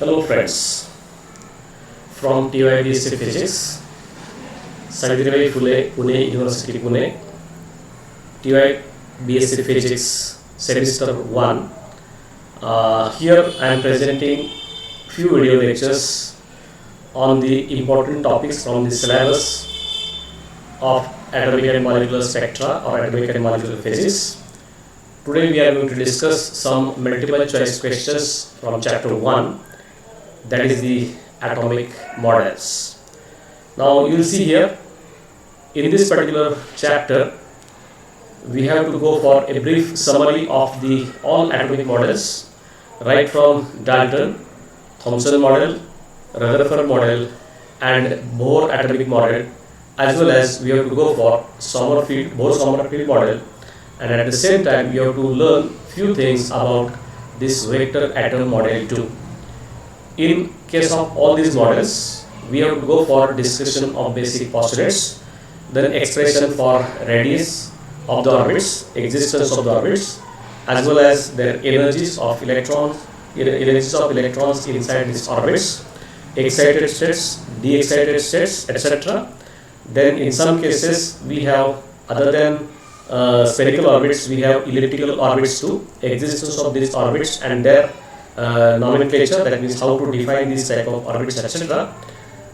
Hello friends, from TYBSC Physics, Savitribai Phule, Pune University, Pune, TYBSC Physics Semester 1. Here I am presenting few video lectures on the important topics from the syllabus of atomic and molecular spectra or atomic and molecular physics. Today we are going to discuss some multiple choice questions from chapter 1, that is the atomic models. Now you will see here in this particular chapter we have to go for a brief summary of the all atomic models, right from Dalton, Thomson model, Rutherford model and Bohr atomic model, as well as we have to go for Bohr-Sommerfeld model, and at the same time you have to learn few things about this vector atom model too. In case of all these models, we have to go for discussion of basic postulates, then expression for radius of the orbits, existence of the orbits, as well as their energies of electrons inside these orbits, excited states, de-excited states, etc. Then in some cases we have, other than spherical orbits, we have elliptical orbits too, existence of these orbits and their nomenclature, that means how to define these type of orbits, etc.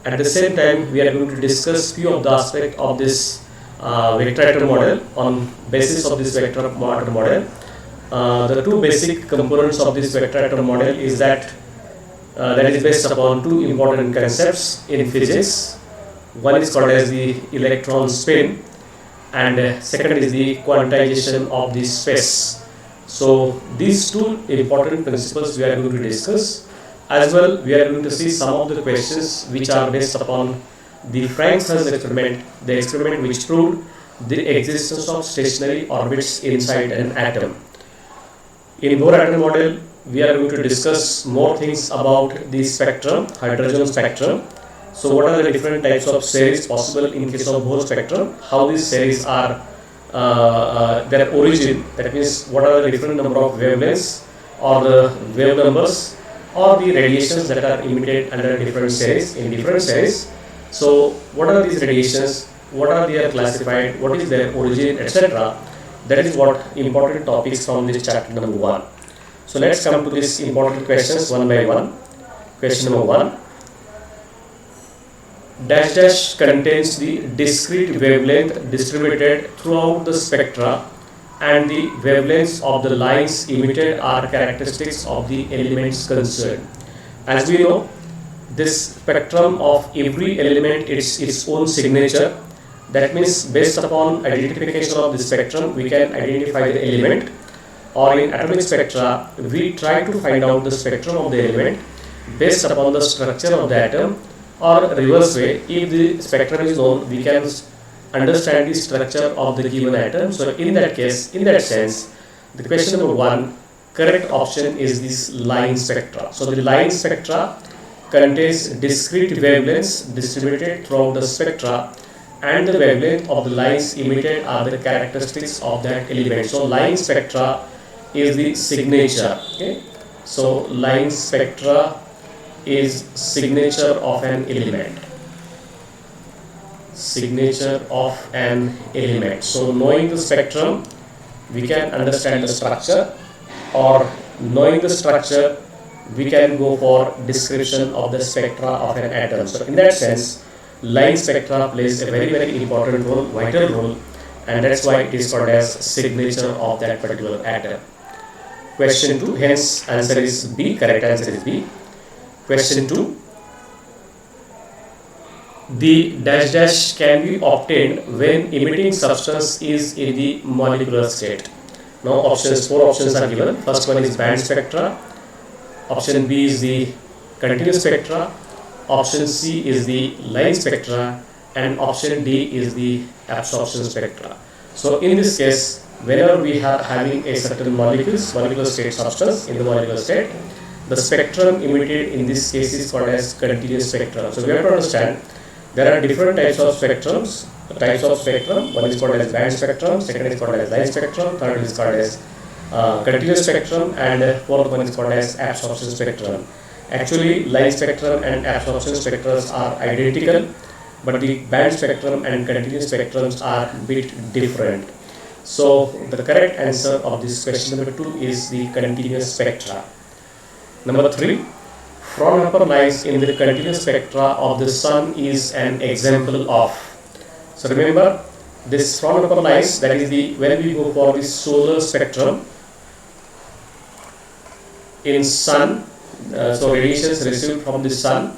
At the same time we are going to discuss few of the aspects of this vector atom model on basis of this vector atom model. The two basic components of this vector atom model is that is based upon two important concepts in physics. One is called as the electron spin and second is the quantization of the space. So these two important principles we are going to discuss. As well, we are going to see some of the questions which are based upon the Frank-Hertz experiment, the experiment which proved the existence of stationary orbits inside an atom. In Bohr atom model, we are going to discuss more things about the spectrum, hydrogen spectrum. So what are the different types of series possible in case of Bohr spectrum, how these series are their origin, that means what are the different number of wavelengths or the wave numbers or the radiations that are emitted under different series, in different series. So what are these radiations, what are they classified, what is their origin, etc. That is what important topics from this chapter number 1. So let's come to these important questions one by one. Question number 1. Dash dash contains the discrete wavelength distributed throughout the spectra and the wavelengths of the lines emitted are characteristics of the elements concerned. As we know, this spectrum of every element is its own signature. That means based upon identification of the spectrum we can identify the element, or in atomic spectra we try to find out the spectrum of the element based upon the structure of the atom, or reverse way, if the spectrum is known we can understand the structure of the given atom. So in that case, in that sense, the question number 1 correct option is this line spectra. So the line spectra contains discrete wavelengths distributed throughout the spectra and the wavelength of the lines emitted are the characteristics of that element. So line spectra is the signature. Okay? So line spectra is signature of an element. Signature of an element. So knowing the spectrum we can understand the structure, or knowing the structure we can go for description of the spectra of an atom. So in that sense line spectra plays a very very important role, vital role, and that's why it is called as signature of that particular atom. Question 2, hence answer is B, correct answer is B. Question 2. The dash dash can be obtained when emitting substance is in the molecular state. Now four options are given. First one is band spectra, option B is the continuous spectra, option C is the line spectra, and option D is the absorption spectra. So in this case, whenever we are having a certain molecular state substance in the molecular state, the spectrum emitted in this case is called as continuous spectrum. So we have to understand there are different types of spectrums. One is called as band spectrum, second is called as line spectrum, third is called as continuous spectrum, and fourth one is called as absorption spectrum. Actually, line spectrum and absorption spectrums are identical, but the band spectrum and continuous spectrums are a bit different. So the correct answer of this question number 2 is the continuous spectra. Number 3, Fraunhofer lines in the continuous spectra of the sun is an example of. So remember, this Fraunhofer lines, that is the when we go for the solar spectrum in sun, so radiations received from the sun,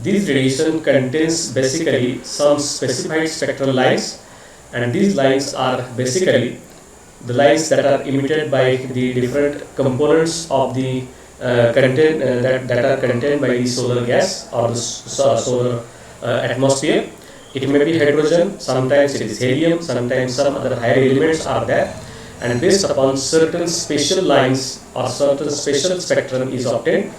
this radiation contains basically some specified spectral lines, and these lines are basically the lines that are emitted by the different components of the content that are contained by the solar gas or the solar atmosphere. It may be hydrogen, sometimes it is helium, sometimes some other higher elements are there, and based upon certain special lines or certain special spectrum is obtained,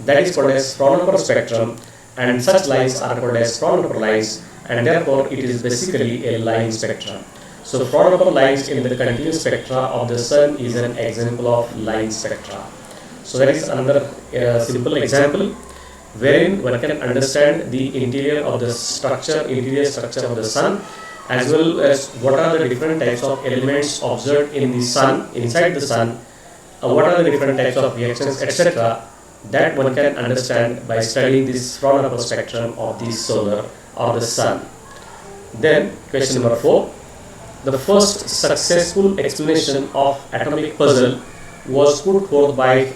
that is called as Fraunhofer spectrum, and such lines are called as Fraunhofer lines, and therefore it is basically a line spectrum. So Fraunhofer lines in the continuous spectra of the sun is an example of line spectra. So that is another simple example wherein one can understand the interior structure of the sun, as well as what are the different types of elements observed in the sun, inside the sun, what are the different types of reactions, etc. That one can understand by studying this Fraunhofer spectrum of the solar or the sun. Then question number 4, the first successful explanation of atomic puzzle was put forth by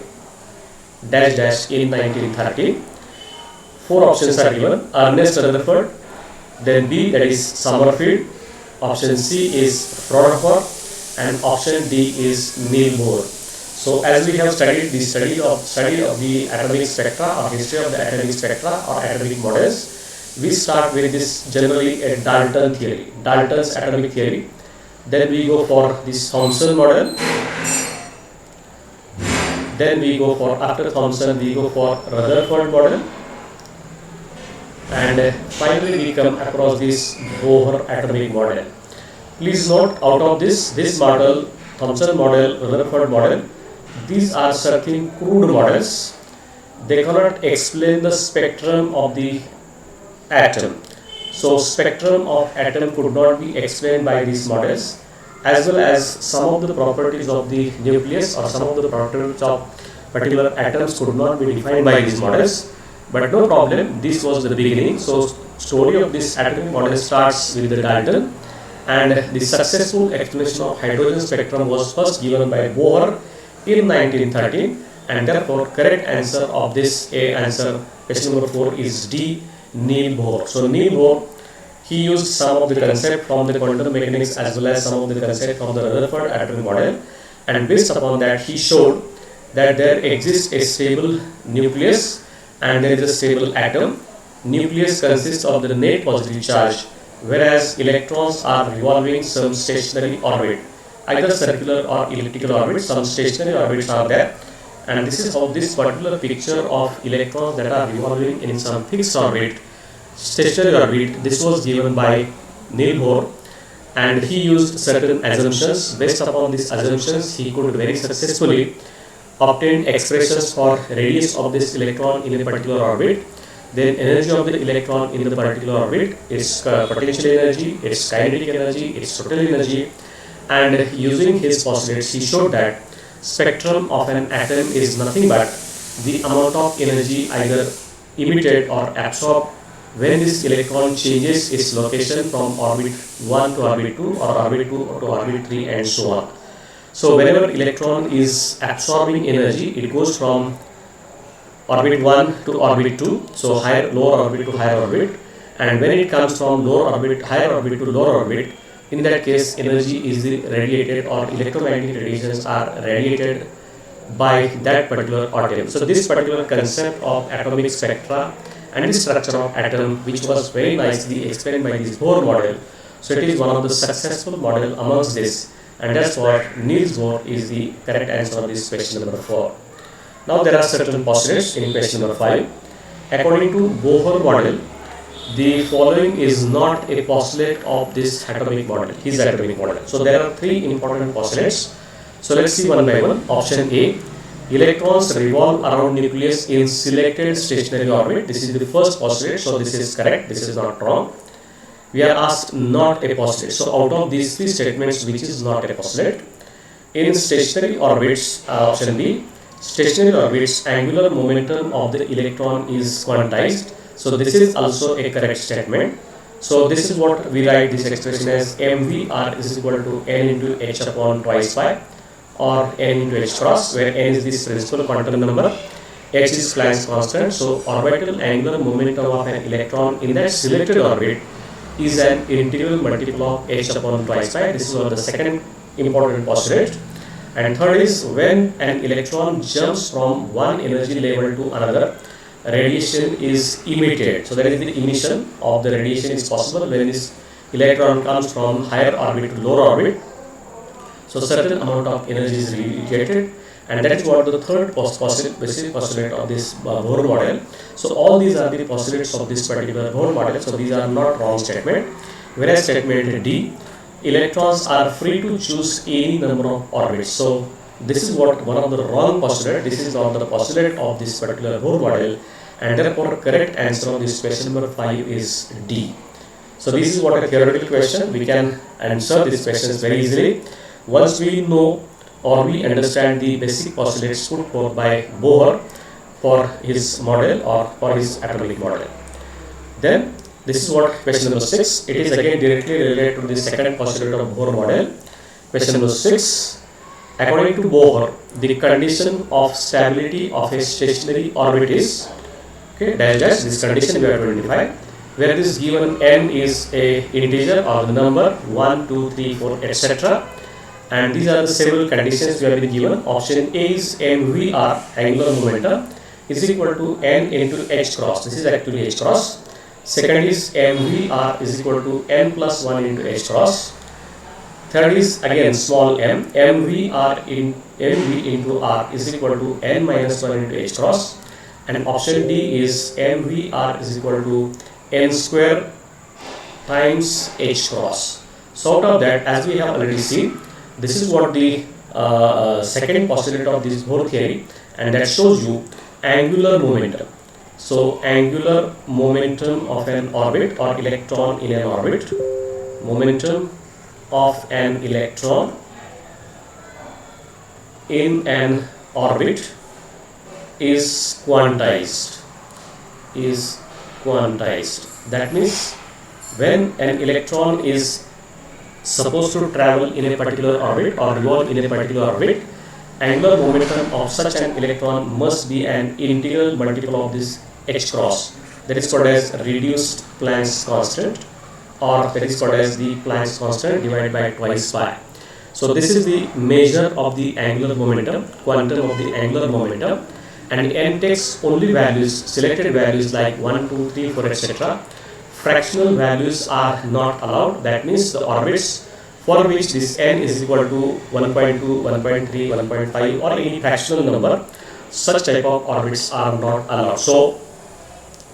dash dash in 1930. 4 options are given: Ernest Rutherford, then B, that is Sommerfeld, option C is Fraunhofer, and option D is Neil Bohr. So as we have studied the study of the atomic spectra or history of the atomic spectra or atomic models, we start with this generally a Dalton theory, Dalton's atomic theory. Then we go for this Thomson model. Then we go for, after Thomson, we go for Rutherford model. And finally we come across this Bohr atomic model. Please note, out of this model, Thomson model, Rutherford model, these are certain crude models. They cannot explain the spectrum of the atom. So spectrum of atom could not be explained by these models, as well as some of the properties of the nucleus or some of the properties of particular atoms could not be defined by these models. But no problem, this was the beginning. So story of this atomic model starts with the Dalton, and the successful explanation of hydrogen spectrum was first given by Bohr in 1913, and therefore correct answer of this answer, question number 4, is D, Neil Bohr. So Neil Bohr, he used some of the concept from the quantum mechanics as well as some of the concept from the Rutherford atomic model, and based upon that he showed that there exists a stable nucleus and there is a stable atom. Nucleus consists of the net positive charge, whereas electrons are revolving some stationary orbit, either circular or elliptical orbit. Some stationary orbits are there, and this is how this particular picture of electrons that are revolving in some fixed orbit, stationary orbit, this was given by Neil Bohr, and he used certain assumptions. Based upon these assumptions, he could very successfully obtain expressions for radius of this electron in a particular orbit, then energy of the electron in the particular orbit, its potential energy, its kinetic energy, its total energy, and using his postulates he showed that spectrum of an atom is nothing but the amount of energy either emitted or absorbed when this electron changes its location from orbit 1 to orbit 2 or orbit 2 to orbit 3 and so on. So whenever electron is absorbing energy, it goes from orbit 1 to orbit 2, so lower orbit to higher orbit, and when it comes from higher orbit to lower orbit, in that case energy is radiated or electromagnetic radiations are radiated by that particular atom. So this particular concept of atomic spectra and the structure of atom, which was very nicely explained by this Bohr model, so it is one of the successful model amongst this, and that's what Niels Bohr is the correct answer of this question number 4. Now there are certain postulates in question number 5. According to Bohr model, the following is not a postulate of this atomic model, his atomic model. So there are 3 important postulates. So let's see one by one. Option A, Electrons revolve around nucleus in selected stationary orbit. This is the first postulate, so this is correct, this is not wrong. We are asked not a postulate. So out of these three statements, which is not a postulate? In stationary orbits, option B, stationary orbits, angular momentum of the electron is quantized. So this is also a correct statement. So this is what we write this expression as mvr is equal to n into h upon twice pi, or n into h cross, where n is this principal quantum number, h is Planck's constant. So orbital angular momentum of an electron in that selected orbit is an integral multiple of h upon twice pi. This is what the second important postulate. And third is, when an electron jumps from one energy level to another, radiation is emitted. So there is the emission of the radiation is possible when this electron comes from higher orbit to lower orbit. So certain amount of energy is radiated, and that is what the third basic postulate of this Bohr model. So all these are the postulates of this particular Bohr model. So these are not wrong statement. Whereas statement D, electrons are free to choose any number of orbits. So this is what one of the wrong postulate. This is not the postulate of this particular Bohr model, and therefore correct answer on this question number 5 is D. So this is what a theoretical question. We can answer these questions very easily once we know or we understand the basic postulates put forth by Bohr for his model or for his atomic model. Then this is what question number 6. It is again directly related to the second postulate of Bohr model. Question number 6. According to Bohr, the condition of stability of a stationary orbit is, okay, dash this condition we have to identify, where this given n is a integer or the number 1, 2, 3, 4, etc. And these are the several conditions we have been given. Option A is mvr, angular momentum, is equal to n into h cross. This is actually h cross. Second is mvr is equal to n plus 1 into h cross. Third is again small m, mv into r is equal to n minus 1 into h cross. And option D is mvr is equal to n square times h cross. So out of that, as we have already seen, this is what the second postulate of this Bohr theory, and that shows you angular momentum. So angular momentum of an orbit or electron in an orbit, momentum of an electron in an orbit is quantized. That means when an electron is supposed to travel in a particular orbit or revolve in a particular orbit, angular momentum of such an electron must be an integral multiple of this h cross. That is called as reduced Planck's constant, or that is called as the Planck's constant divided by twice pi. So this is the measure of the angular momentum, quantum of the angular momentum, and n takes only values, selected values like 1, 2, 3, 4, etc. Fractional values are not allowed. That means the orbits for which this n is equal to 1.2, 1.3, 1.5 or any fractional number, such type of orbits are not allowed. So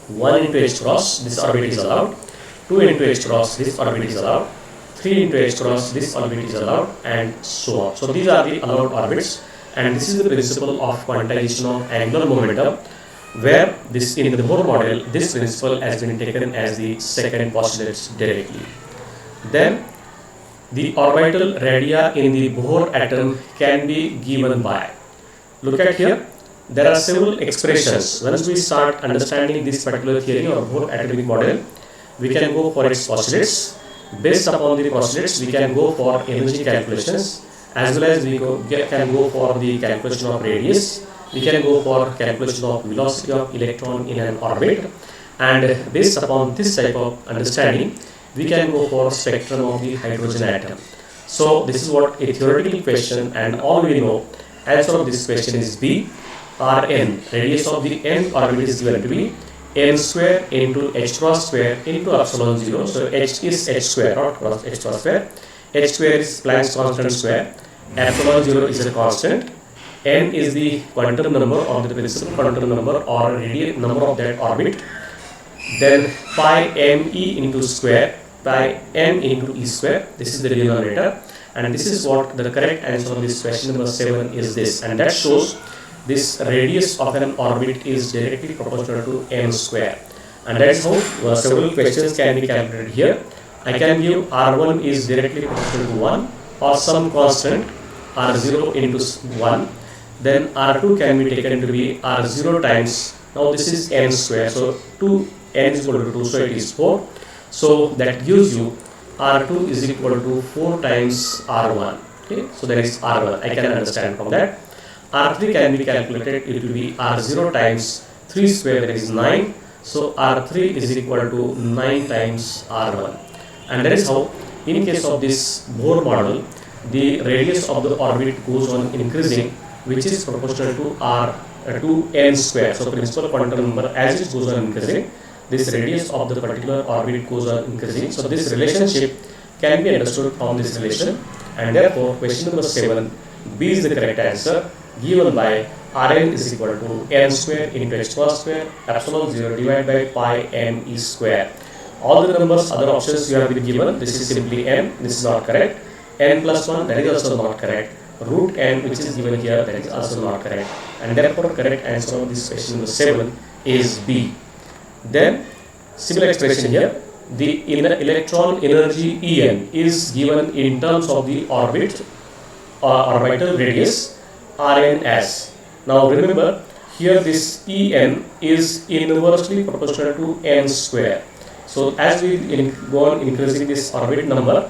1 into h cross, this orbit is allowed. 2 into h cross, this orbit is allowed. 3 into h cross, this orbit is allowed, and so on. So these are the allowed orbits, and this is the principle of quantization of angular momentum, where this in the Bohr model, this principle has been taken as the second postulate directly. Then the orbital radii in the Bohr atom can be given by, look at here, there are several expressions. Once we start understanding this particular theory or Bohr atomic model, we can go for its postulates. Based upon the postulates, we can go for energy calculations, as well as we can go for the calculation of radius. We can go for calculation of velocity of electron in an orbit, and based upon this type of understanding, we can go for spectrum of the hydrogen atom. So this is what a theoretical question, and all we know answer of this question is B. Rn, radius of the n orbit is given to be n square into h cross square into epsilon 0. So h is h square, not cross h cross square. H square is Planck's constant square. Epsilon 0 is a constant. N is the quantum number or the principal quantum number or radial number of that orbit. Then pi me into square, pi m into e square. This is the denominator, and this is what the correct answer of this question number 7 is this, and that shows this radius of an orbit is directly proportional to n square. And that's how several questions can be calculated here. I can give r1 is directly proportional to 1 or some constant r0 into 1. Then r2 can be taken to be r0 times, now this is n square, so 2 n is equal to 2, so it is 4. So that gives you r2 is equal to 4 times r1. Okay, so that is r1. I can understand from that. R3 can be calculated, it will be r0 times 3 square, that is 9. So r3 is equal to 9 times r1. And that is how, in case of this Bohr model, the radius of the orbit goes on increasing, which is proportional to to n square. So principal quantum number, as it goes on increasing, this radius of the particular orbit goes on increasing. So this relationship can be understood from this relation, and therefore question number 7, B is the correct answer, given by Rn is equal to n square into h square epsilon 0 divided by pi m e square. All the numbers, other options you have been given, this is simply n, this is not correct. N plus 1, that is also not correct. Root n, which is given here, that is also not correct. And therefore correct answer of this question number 7 is B. Then similar expression here, the electron energy En is given in terms of the orbital radius Rn as. Now remember, here this En is inversely proportional to n square. So as we go on increasing this orbit number,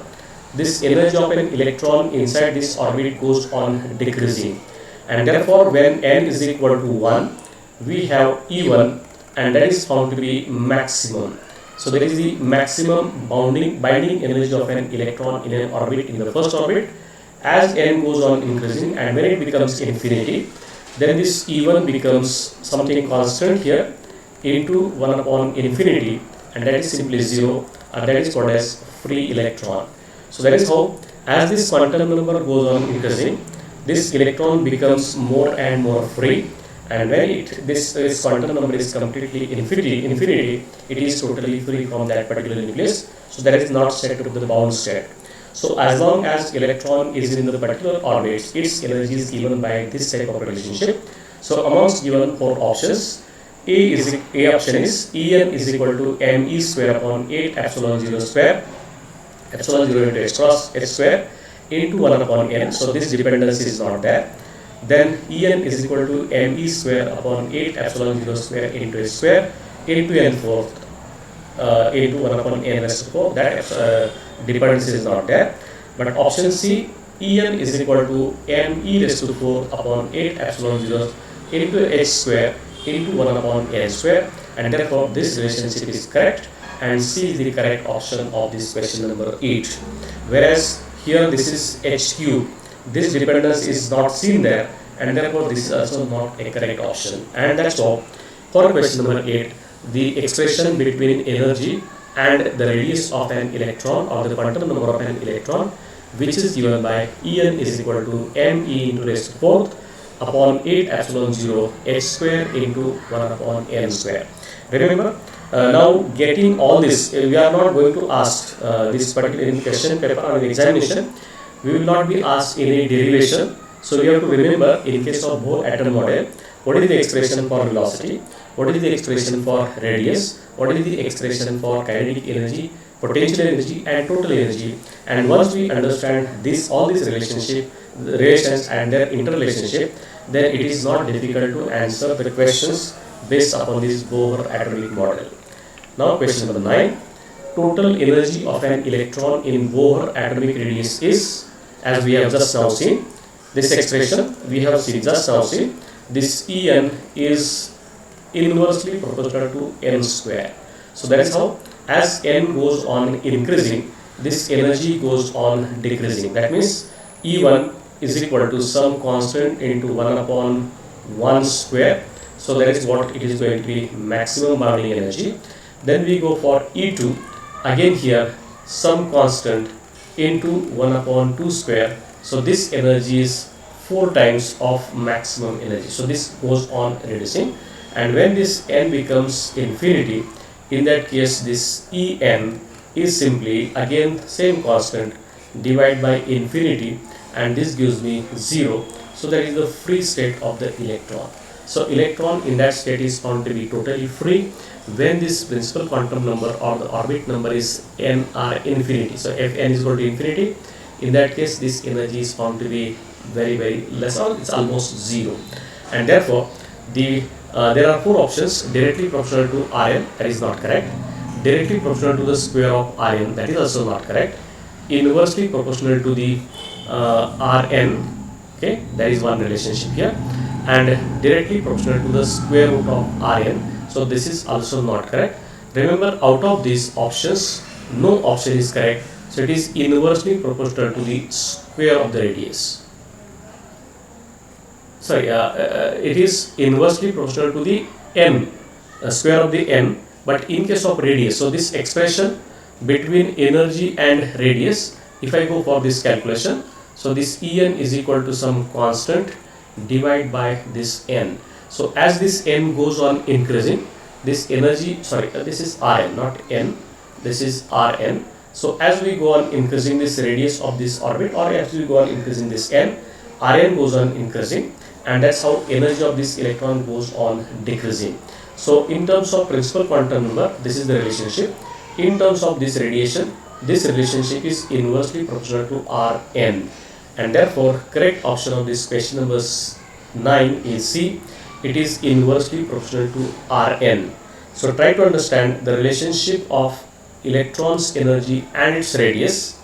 this energy of an electron inside this orbit goes on decreasing. And therefore when n is equal to 1, we have E1, and that is found to be maximum. So that is the maximum binding energy of an electron in an orbit, in the first orbit. As n goes on increasing, and when it becomes infinity, then this E1 becomes something constant here into 1 upon infinity, and that is simply 0, and that is called as free electron. So that is how, as this quantum number goes on increasing, this electron becomes more and more free, and when this quantum number is completely infinity, it is totally free from that particular nucleus. So that is not set to the bound state. So as long as electron is in the particular orbit, its energy is given by this type of relationship. So amongst given 4 options, A option is En is equal to me square upon 8 epsilon 0 square, epsilon 0 into h square into 1 upon n. So this dependence is not there. Then En is equal to me square upon 8 epsilon 0 square into h square into n fourth into 1 upon n raised to 4. That dependence is not there. But option C, En is equal to me raised to 4 upon 8 epsilon 0 into h square into 1 upon n square, and therefore this relationship is correct, and C is the correct option of this question number 8. Whereas here this is h cube, this dependence is not seen there, and therefore this is also not a correct option. And that's all for question number 8. The expression between energy and the radius of an electron, or the quantum number of an electron, which is given by En is equal to me into raised to 4th upon 8 epsilon 0 h square into 1 upon n square. Remember, now getting all this, we are not going to ask this particular in question paper or in examination, we will not be asked any derivation. So we have to remember, in case of Bohr atom model, what is the expression for velocity, what is the expression for radius, what is the expression for kinetic energy, potential energy and total energy. And once we understand all these relations and their interrelationship, then it is not difficult to answer the questions based upon this Bohr atomic model. Now question number 9. Total energy of an electron in Bohr atomic radius is, as we have just now seen, this expression we have just now seen, this En is inversely proportional to n square. So that is how, as n goes on increasing, this energy goes on decreasing. That means E1 is equal to some constant into 1 upon 1 square. So that is what it is going to be, maximum binding energy. Then we go for E2, again here some constant into 1 upon 2 square. So this energy is 4 times of maximum energy. So this goes on reducing, and when this n becomes infinity, in that case this En is simply again same constant divided by infinity, and this gives me 0. So that is the free state of the electron. So electron in that state is found to be totally free when this principal quantum number or the orbit number is n are infinity. So if n is equal to infinity, in that case this energy is found to be very less, or it's almost zero. And therefore there are four options: directly proportional to Rn, that is not correct; directly proportional to the square of Rn, that is also not correct; inversely proportional to the Rn, okay, that is one relationship here, and directly proportional to the square root of Rn, so this is also not correct. Remember, out of these options, no option is correct, so it is inversely proportional to the square of the radius. Sorry, it is inversely proportional to the n, square of the n, but in case of radius, so this expression between energy and radius, if I go for this calculation, so this En is equal to some constant divided by this n. So as this n goes on increasing, this energy, sorry, this is Rn, not n, this is Rn. So as we go on increasing this radius of this orbit, or as we go on increasing this n, Rn goes on increasing, and that's how energy of this electron goes on decreasing. So in terms of principal quantum number, this is the relationship. In terms of this radiation, this relationship is inversely proportional to Rn, and therefore correct option of this question number 9 is C. It is inversely proportional to Rn. So try to understand the relationship of electron's energy and its radius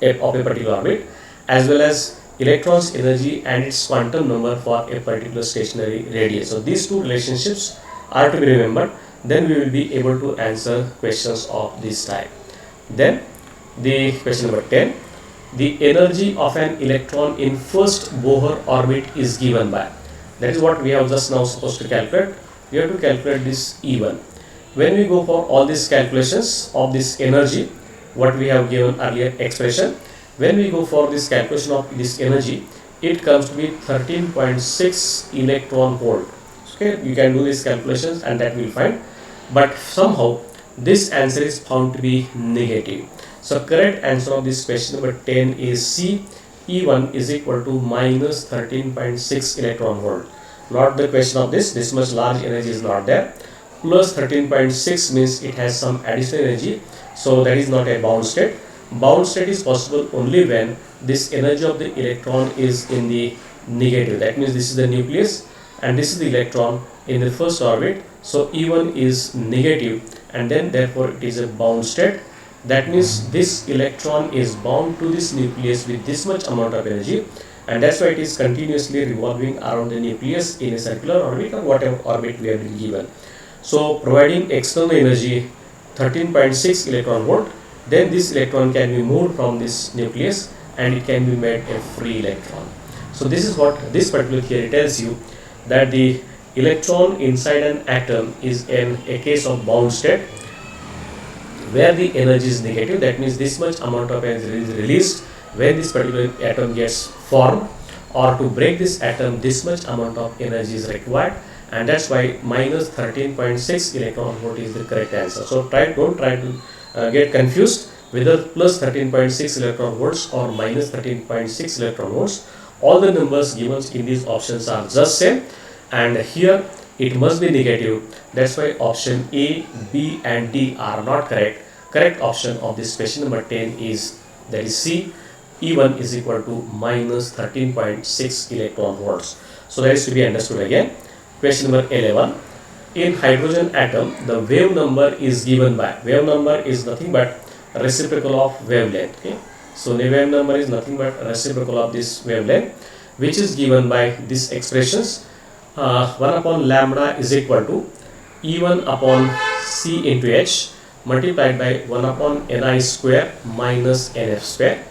of a particular orbit, as well as electron's energy and its quantum number for a particular stationary radius. So these two relationships are to be remembered, then we will be able to answer questions of this type. Then the question number 10, the energy of an electron in first Bohr orbit is given by, that is what we have just now supposed to calculate. We have to calculate this E1. When we go for all these calculations of this energy, what we have given earlier expression, when we go for this calculation of this energy, it comes to be 13.6 electron volt. Okay, you can do these calculations and that will find, but somehow this answer is found to be negative. So correct answer of this question number 10 is C. E1 is equal to minus 13.6 electron volt. Not the question of this much large energy is not there. Plus 13.6 means it has some additional energy, so that is not a bound state. Bound state is possible only when this energy of the electron is in the negative. That means this is the nucleus and this is the electron in the first orbit. So E1 is negative, and then therefore it is a bound state. That means this electron is bound to this nucleus with this much amount of energy, and that's why it is continuously revolving around the nucleus in a circular orbit or whatever orbit we have been given. So providing external energy 13.6 electron volt, then this electron can be moved from this nucleus and it can be made a free electron. So this is what this particular theory tells you, that the electron inside an atom is in a case of bound state where the energy is negative. That means this much amount of energy is released when this particular atom gets formed, or to break this atom this much amount of energy is required, and that's why minus 13.6 electron volt is the correct answer. So don't try to get confused whether plus 13.6 electron volts or minus 13.6 electron volts. All the numbers given in these options are just same, and here it must be negative. That's why option A, B and D are not correct. Correct option of this question number 10 is, that is C. E1 is equal to minus 13.6 electron volts. So that is to be understood again. Question number 11. In hydrogen atom, the wave number is given by, wave number is nothing but reciprocal of wavelength. Okay? So the wave number is nothing but reciprocal of this wavelength, which is given by these expressions. 1 upon lambda is equal to E1 upon C into H multiplied by 1 upon Ni square minus Nf square.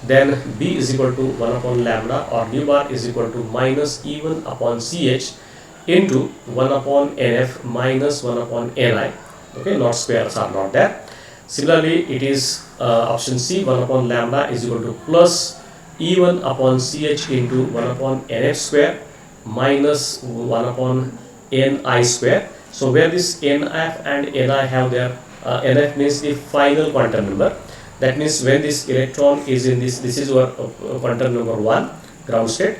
Then B is equal to 1 upon lambda, or nu bar is equal to minus E1 upon Ch into 1 upon Nf minus 1 upon Ni. Okay, not squares are not there. Similarly, it is option C, 1 upon lambda is equal to plus E1 upon Ch into 1 upon Nf square minus 1 upon Ni square. So where this Nf and Ni have their Nf means the final quantum number. That means when this electron is in this is our quantum number 1, ground state.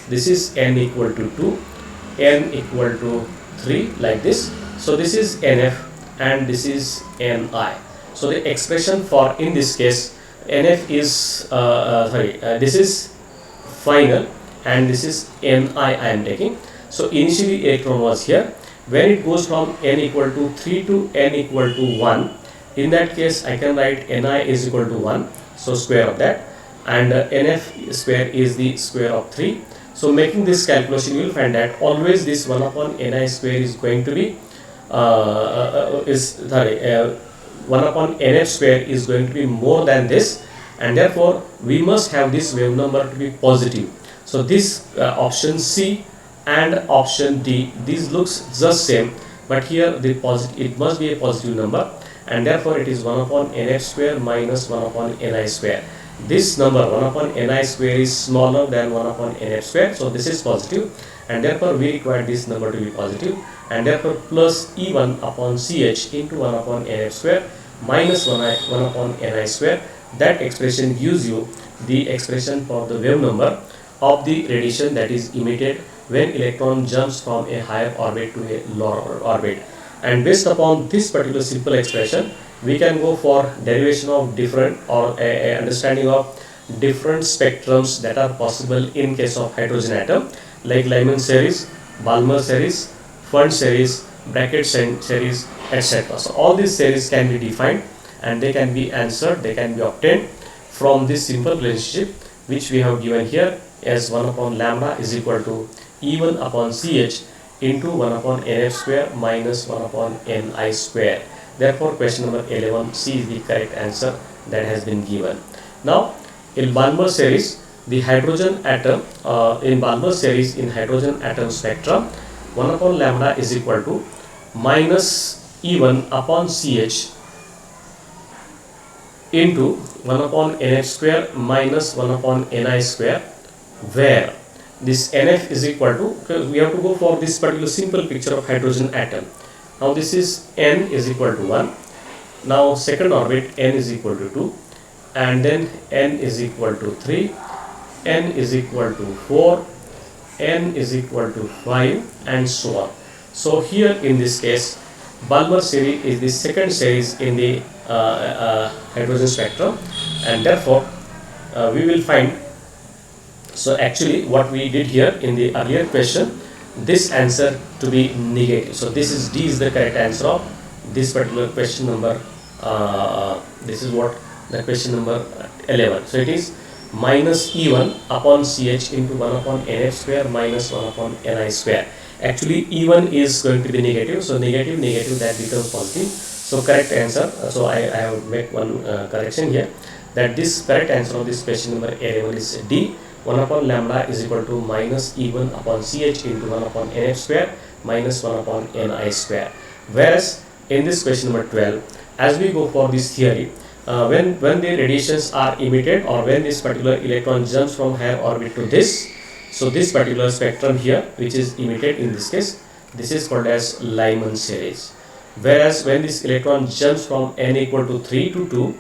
this is n equal to 2, n equal to 3, like this. So this is nf and this is ni. So the expression for, in this case, nf is this is final and this is ni I am taking. So initially electron was here. When it goes from n equal to 3 to n equal to 1, in that case I can write ni is equal to 1, so square of that, and nf square is the square of 3. So making this calculation, you will find that always this 1 upon ni square is going to be 1 upon nf square is going to be more than this, and therefore we must have this wave number to be positive. So this option C and option D, these looks just same, but here the positive, it must be a positive number, and therefore it is 1 upon nf square minus 1 upon ni square. This number 1 upon ni square is smaller than 1 upon nf square, so this is positive, and therefore we require this number to be positive, and therefore plus E1 upon ch into 1 upon nf square minus 1 upon ni square. That expression gives you the expression for the wave number of the radiation that is emitted when electron jumps from a higher orbit to a lower orbit. And based upon this particular simple expression, we can go for derivation of different, or a understanding of different spectrums that are possible in case of hydrogen atom, like Lyman series, Balmer series, Pfund series, bracket series, etc. So all these series can be defined and they can be answered, they can be obtained from this simple relationship which we have given here as 1 upon lambda is equal to E1 upon ch into 1 upon nf square minus 1 upon ni square. Therefore question number 11 C is the correct answer that has been given. Now in Balmer series, the hydrogen atom in Balmer series, in hydrogen atom spectrum, 1 upon lambda is equal to minus E1 upon ch into 1 upon nf square minus 1 upon ni square, where this nf is equal to, because we have to go for this particular simple picture of hydrogen atom. Now this is n is equal to 1. Now second orbit n is equal to 2, and then n is equal to 3, n is equal to 4, n is equal to 5, and so on. So here in this case, Balmer series is the second series in the hydrogen spectrum, and therefore we will find, so actually what we did here in the earlier question, this answer to be negative. So this is D is the correct answer of this particular question number, this is what the question number 11. So it is minus E1 upon ch into 1 upon nf square minus 1 upon ni square. Actually E1 is going to be negative, so negative that becomes positive. So correct answer, so I have make one correction here, that this correct answer of this question number 11 is D. 1 upon lambda is equal to minus E1 upon ch into 1 upon nf square minus 1 upon ni square. Whereas in this question number 12, as we go for this theory, when the radiations are emitted, or when this particular electron jumps from higher orbit to this, so this particular spectrum here which is emitted in this case, this is called as Lyman series. Whereas when this electron jumps from n equal to 3 to 2,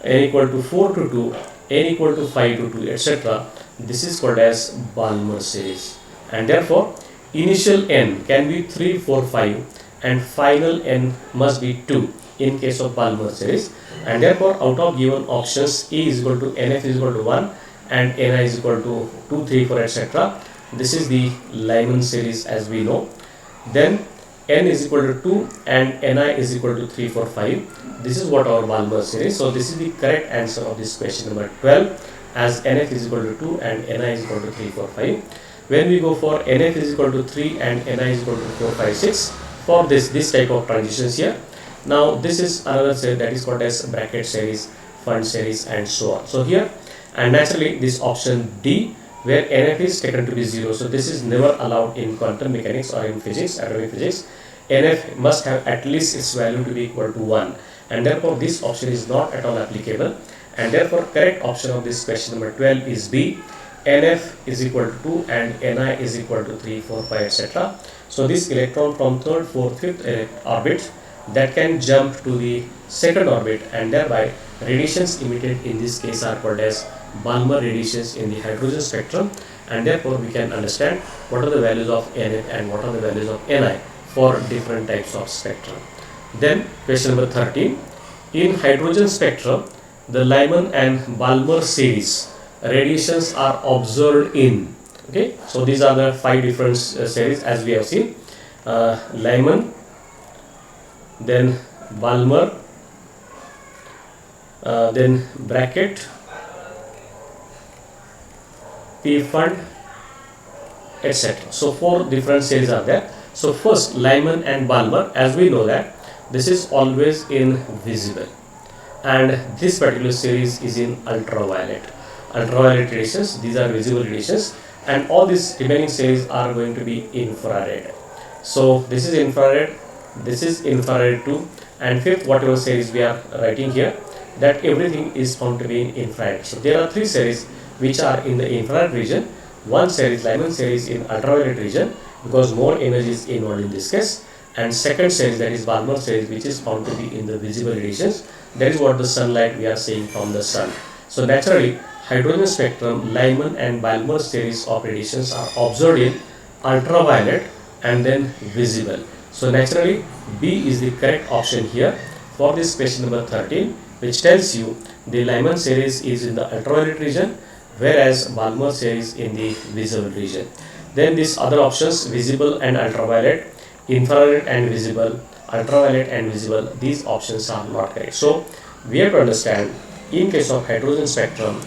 n equal to 4 to 2, n equal to 5 to 2, etc., this is called as Balmer series. And therefore initial n can be 3, 4, 5 and final n must be 2 in case of Balmer series, and therefore out of given options, E is equal to nf is equal to 1 and ni is equal to 2, 3, 4, etc., this is the Lyman series as we know. Then n is equal to 2 and ni is equal to 3, 4, 5, this is what our Balmer series. So this is the correct answer of this question number 12, as nf is equal to 2 and ni is equal to 3, 4, 5. When we go for nf is equal to 3 and ni is equal to 4, 5, 6, for this type of transitions here, now this is another series that is called as bracket series, Pfund series, and so on. So here, and naturally this option D, where nf is taken to be 0, so this is never allowed in quantum mechanics or in physics, atomic physics. Nf must have at least its value to be equal to 1, and therefore this option is not at all applicable, and therefore correct option of this question number 12 is B. nf is equal to 2 and ni is equal to 3, 4, 5, etc. So this electron from 3rd, 4th, 5th orbit that can jump to the 2nd orbit, and thereby radiations emitted in this case are called as Balmer radiations in the hydrogen spectrum, and therefore we can understand what are the values of Na and what are the values of Ni for different types of spectrum. Then question number 13, in hydrogen spectrum, the Lyman and Balmer series radiations are observed in. Okay, so these are the 5 different series as we have seen. Lyman, then Balmer, then Brackett, Pfund, etc. So 4 different series are there. So first Lyman and Balmer, as we know that this is always invisible, and this particular series is in ultraviolet. Ultraviolet radiations, these are visible radiations, and all these remaining series are going to be infrared. So this is infrared, this is infrared too, and fifth whatever series we are writing here, that everything is found to be in infrared. So there are 3 series which are in the infrared region, one series Lyman series in ultraviolet region because more energy is involved in this case, and second series, that is Balmer series, which is found to be in the visible radiations. That is what the sunlight we are seeing from the sun. So naturally hydrogen spectrum Lyman and Balmer series of radiations are observed in ultraviolet and then visible. So naturally B is the correct option here for this question number 13, which tells you the Lyman series is in the ultraviolet region, whereas Balmer series in the visible region. Then these other options, visible and ultraviolet, infrared and visible, ultraviolet and visible, these options are not correct. So we have to understand, in case of hydrogen spectrum,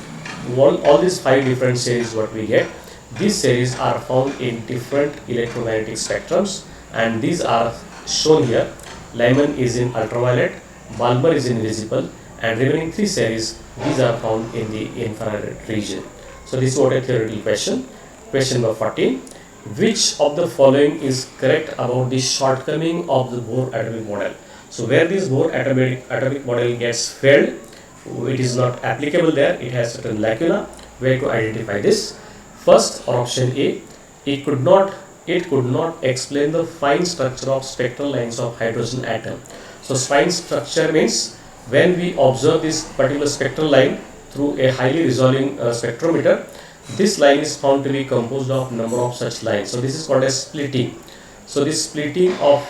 all these 5 different series what we get, these series are found in different electromagnetic spectrums, and these are shown here. Lyman is in ultraviolet, Balmer is in visible, and remaining 3 series, these are found in the infrared region. So this is what a theoretical question. Question number 14, which of the following is correct about the shortcoming of the Bohr atomic model? So where this Bohr atomic model gets failed, it is not applicable there, it has certain lacuna. Where to identify this? First, or option A, it could not explain the fine structure of spectral lines of hydrogen atom. So fine structure means when we observe this particular spectral line through a highly resolving spectrometer, this line is found to be composed of number of such lines. So this is called as splitting. So this splitting of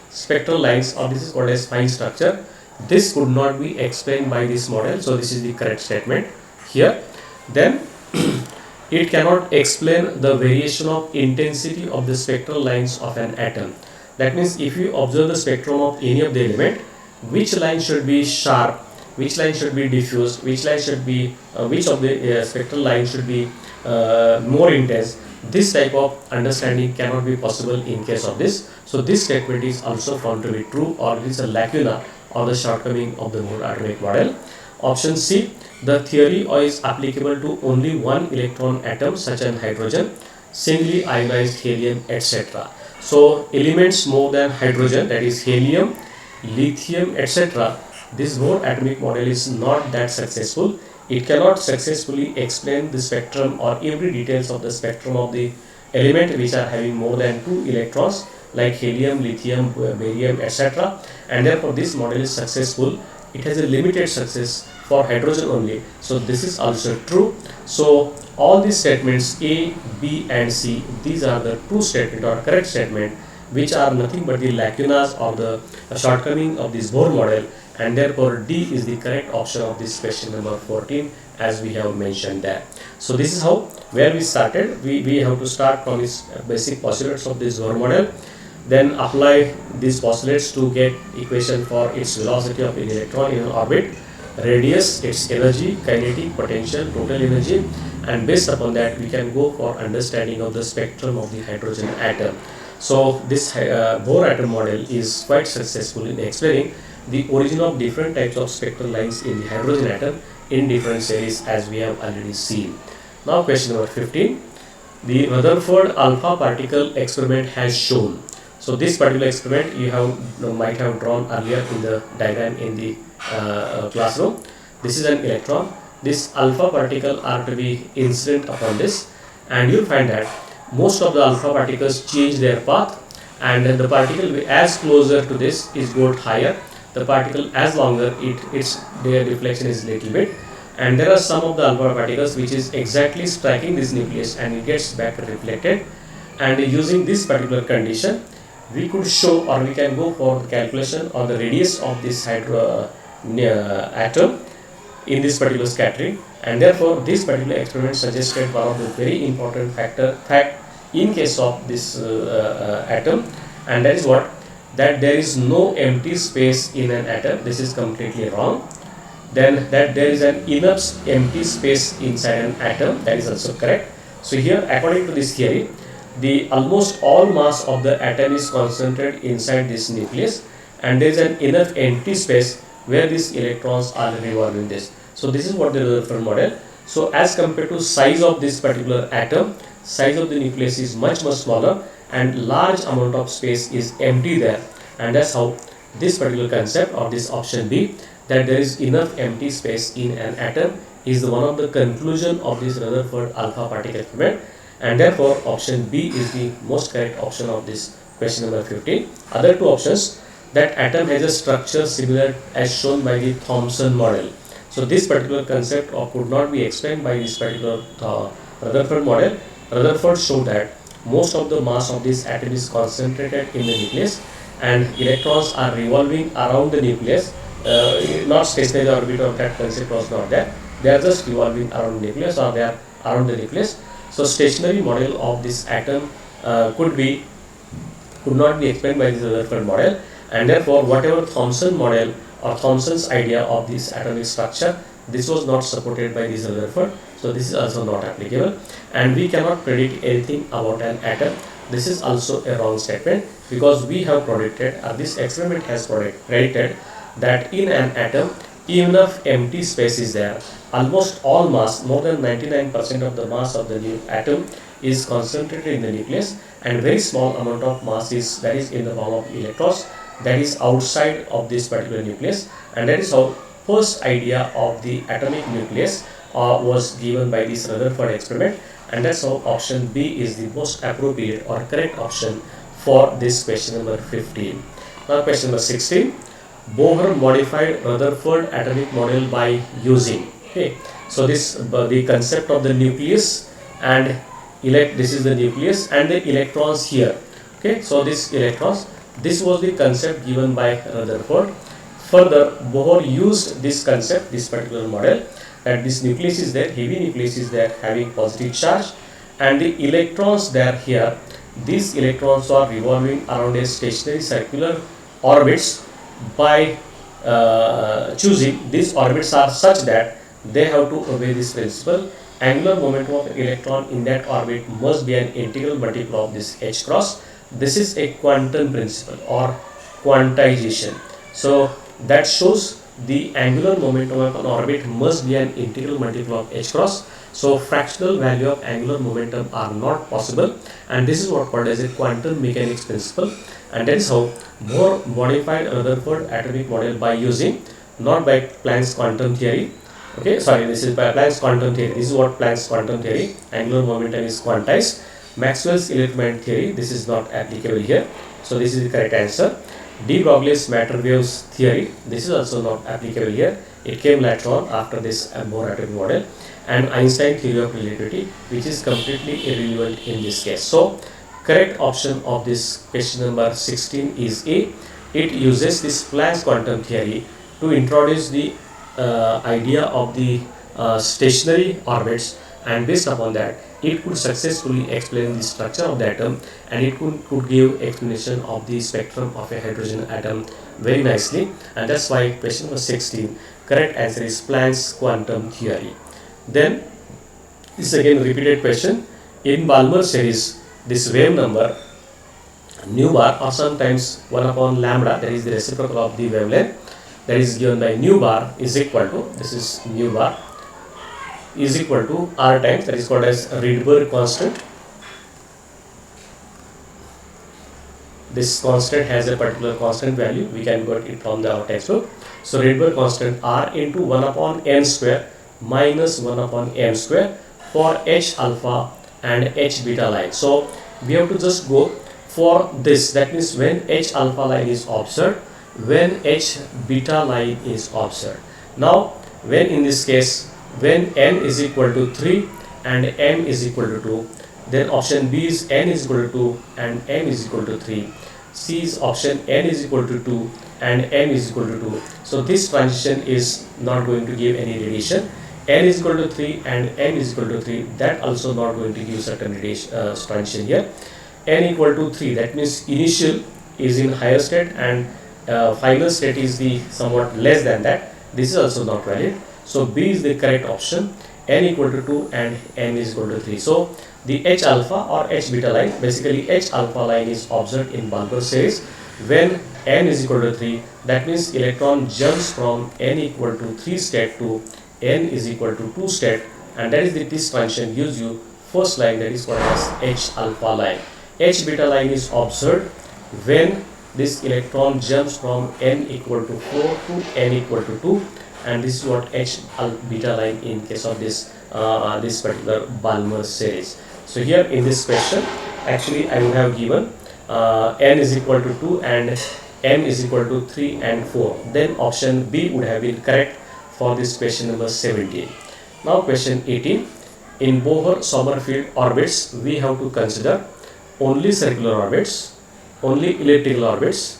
spectral lines, or this is called as fine structure. This could not be explained by this model. So this is the correct statement here. Then it cannot explain the variation of intensity of the spectral lines of an atom. That means if you observe the spectrum of any of the element, which line should be sharp, which line should be diffuse, which line should be which of the spectral lines should be more intense, this type of understanding cannot be possible in case of this. So this statement is also found to be true, or it is a lacuna or the shortcoming of the Bohr atomic model. Option C, the theory is applicable to only one electron atom such as hydrogen, singly ionized helium, etc. So elements more than hydrogen, that is helium, lithium, etc., this Bohr atomic model is not that successful. It cannot successfully explain the spectrum or every details of the spectrum of the element which are having more than 2 electrons like helium, lithium, barium, etc. And therefore this model is successful. It has a limited success for hydrogen only. So this is also true. So all these statements A, B and C, these are the true statement or correct statement, which are nothing but the lacunas or the shortcoming of this Bohr model, and therefore D is the correct option of this question number 14, as we have mentioned there. So this is how where we started. We have to start from its basic postulates of this Bohr model, then apply these postulates to get equation for its velocity of an electron in an orbit, radius, its energy, kinetic, potential, total energy, and based upon that we can go for understanding of the spectrum of the hydrogen atom. So this Bohr atom model is quite successful in explaining the origin of different types of spectral lines in the hydrogen atom in different series, as we have already seen. Now question number 15, the Rutherford alpha particle experiment has shown. So this particular experiment might have drawn earlier in the diagram in the classroom. This is an electron. This alpha particle are to be incident upon this, and you'll find that most of the alpha particles change their path, and the particle as closer to this is got higher. The particle as longer their deflection is little bit. and there are some of the alpha particles which is exactly striking this nucleus and it gets back reflected, and using this particular condition we could show, or we can go for the calculation of the radius of this atom in this particular scattering, and therefore this particular experiment suggested one of the very important fact in case of this atom, and that is what, that there is no empty space in an atom. This is completely wrong. Then that there is an enough empty space inside an atom, that is also correct. So here, according to this theory, the almost all mass of the atom is concentrated inside this nucleus, and there is an enough empty space where these electrons are revolving this. So this is what the Rutherford model. So as compared to size of this particular atom, size of the nucleus is much smaller and large amount of space is empty there, and that's how this particular concept of this option B, that there is enough empty space in an atom, is one of the conclusion of this Rutherford alpha particle experiment, and therefore option B is the most correct option of this question number 15. Other two options, that atom has a structure similar as shown by the Thomson model. So this particular concept could not be explained by this particular Rutherford model. Rutherford showed that most of the mass of this atom is concentrated in the nucleus, and electrons are revolving around the nucleus, not stationary orbit, or that concept was not there. They are just revolving around the nucleus, or they are around the nucleus. So stationary model of this atom could not be explained by this Rutherford model, and therefore whatever Thomson model or Thomson's idea of this atomic structure, this was not supported by this Rutherford. So this is also not applicable, and we cannot predict anything about an atom. This is also a wrong statement, because we have predicted, this experiment has predicted that in an atom enough empty space is there. Almost all mass, more than 99% of the mass of the new atom is concentrated in the nucleus, and very small amount of mass is in the form of electrons, that is outside of this particular nucleus, and that is how first idea of the atomic nucleus was given by this Rutherford experiment, and that's how option B is the most appropriate or correct option for this question number 15. Now question number 16. Bohr modified Rutherford atomic model by using, okay, so this the concept of the nucleus, and this is the nucleus and the electrons here, okay, so this electrons, this was the concept given by Rutherford. Further, Bohr used this concept, this particular model, that this nucleus is there, heavy nucleus is there having positive charge, and the electrons there here, these electrons are revolving around a stationary circular orbits. By choosing these orbits are such that they have to obey this principle. Angular momentum of electron in that orbit must be an integral multiple of this h cross. This is a quantum principle or quantization. So that shows the angular momentum of an orbit must be an integral multiple of h cross. So fractional value of angular momentum are not possible, and this is what called as a quantum mechanics principle, and that is how Bohr modified Rutherford atomic model by using, not by Planck's quantum theory. Okay, sorry, this is by Planck's quantum theory. This is what Planck's quantum theory, angular momentum is quantized. Maxwell's electromagnetic theory, this is not applicable here. So this is the correct answer. De Broglie's matter waves theory, this is also not applicable here. It came later on after this Bohr atomic model. And Einstein theory of relativity, which is completely irrelevant in this case. So correct option of this question number 16 is A. It uses this Planck's quantum theory to introduce the idea of the stationary orbits, and based upon that it could successfully explain the structure of the atom, and it could give explanation of the spectrum of a hydrogen atom very nicely, and that's why question number 16 correct answer is Planck's quantum theory. Then this again repeated question. In Balmer series, this wave number nu bar, or sometimes 1 upon lambda, that is the reciprocal of the wavelength, that is given by nu bar is equal to, this is nu bar is equal to r times, that is called as Rydberg constant. This constant has a particular constant value, we can get it from our textbook. So Rydberg constant r into 1 upon n square minus 1 upon m square for h alpha and h beta line. So we have to just go for this, that means when h alpha line is observed, when h beta line is observed. Now when in this case when n is equal to 3 and m is equal to 2. Then option B is n is equal to 2 and m is equal to 3. C is option n is equal to 2 and m is equal to 2. So this transition is not going to give any radiation. N is equal to 3 and m is equal to 3, that also not going to give certain radiation transition here. N equal to 3, that means initial is in higher state and final state is the somewhat less than that. This is also not valid. So B is the correct option. N equal to 2 and m is equal to 3. So the H alpha or H beta line, basically H alpha line is observed in Balmer series when n is equal to 3. That means electron jumps from n equal to 3 state to n is equal to 2 state, and that is this transition gives you first line, that is called as H alpha line. H beta line is observed when this electron jumps from n equal to 4 to n equal to 2, and this is what H beta line in case of this this particular Balmer series. So here in this question, actually I would have given n is equal to 2 and m is equal to 3 and 4. Then option B would have been correct for this question number 17. Now question 18. In Bohr-Sommerfeld orbits, we have to consider only circular orbits, only elliptical orbits,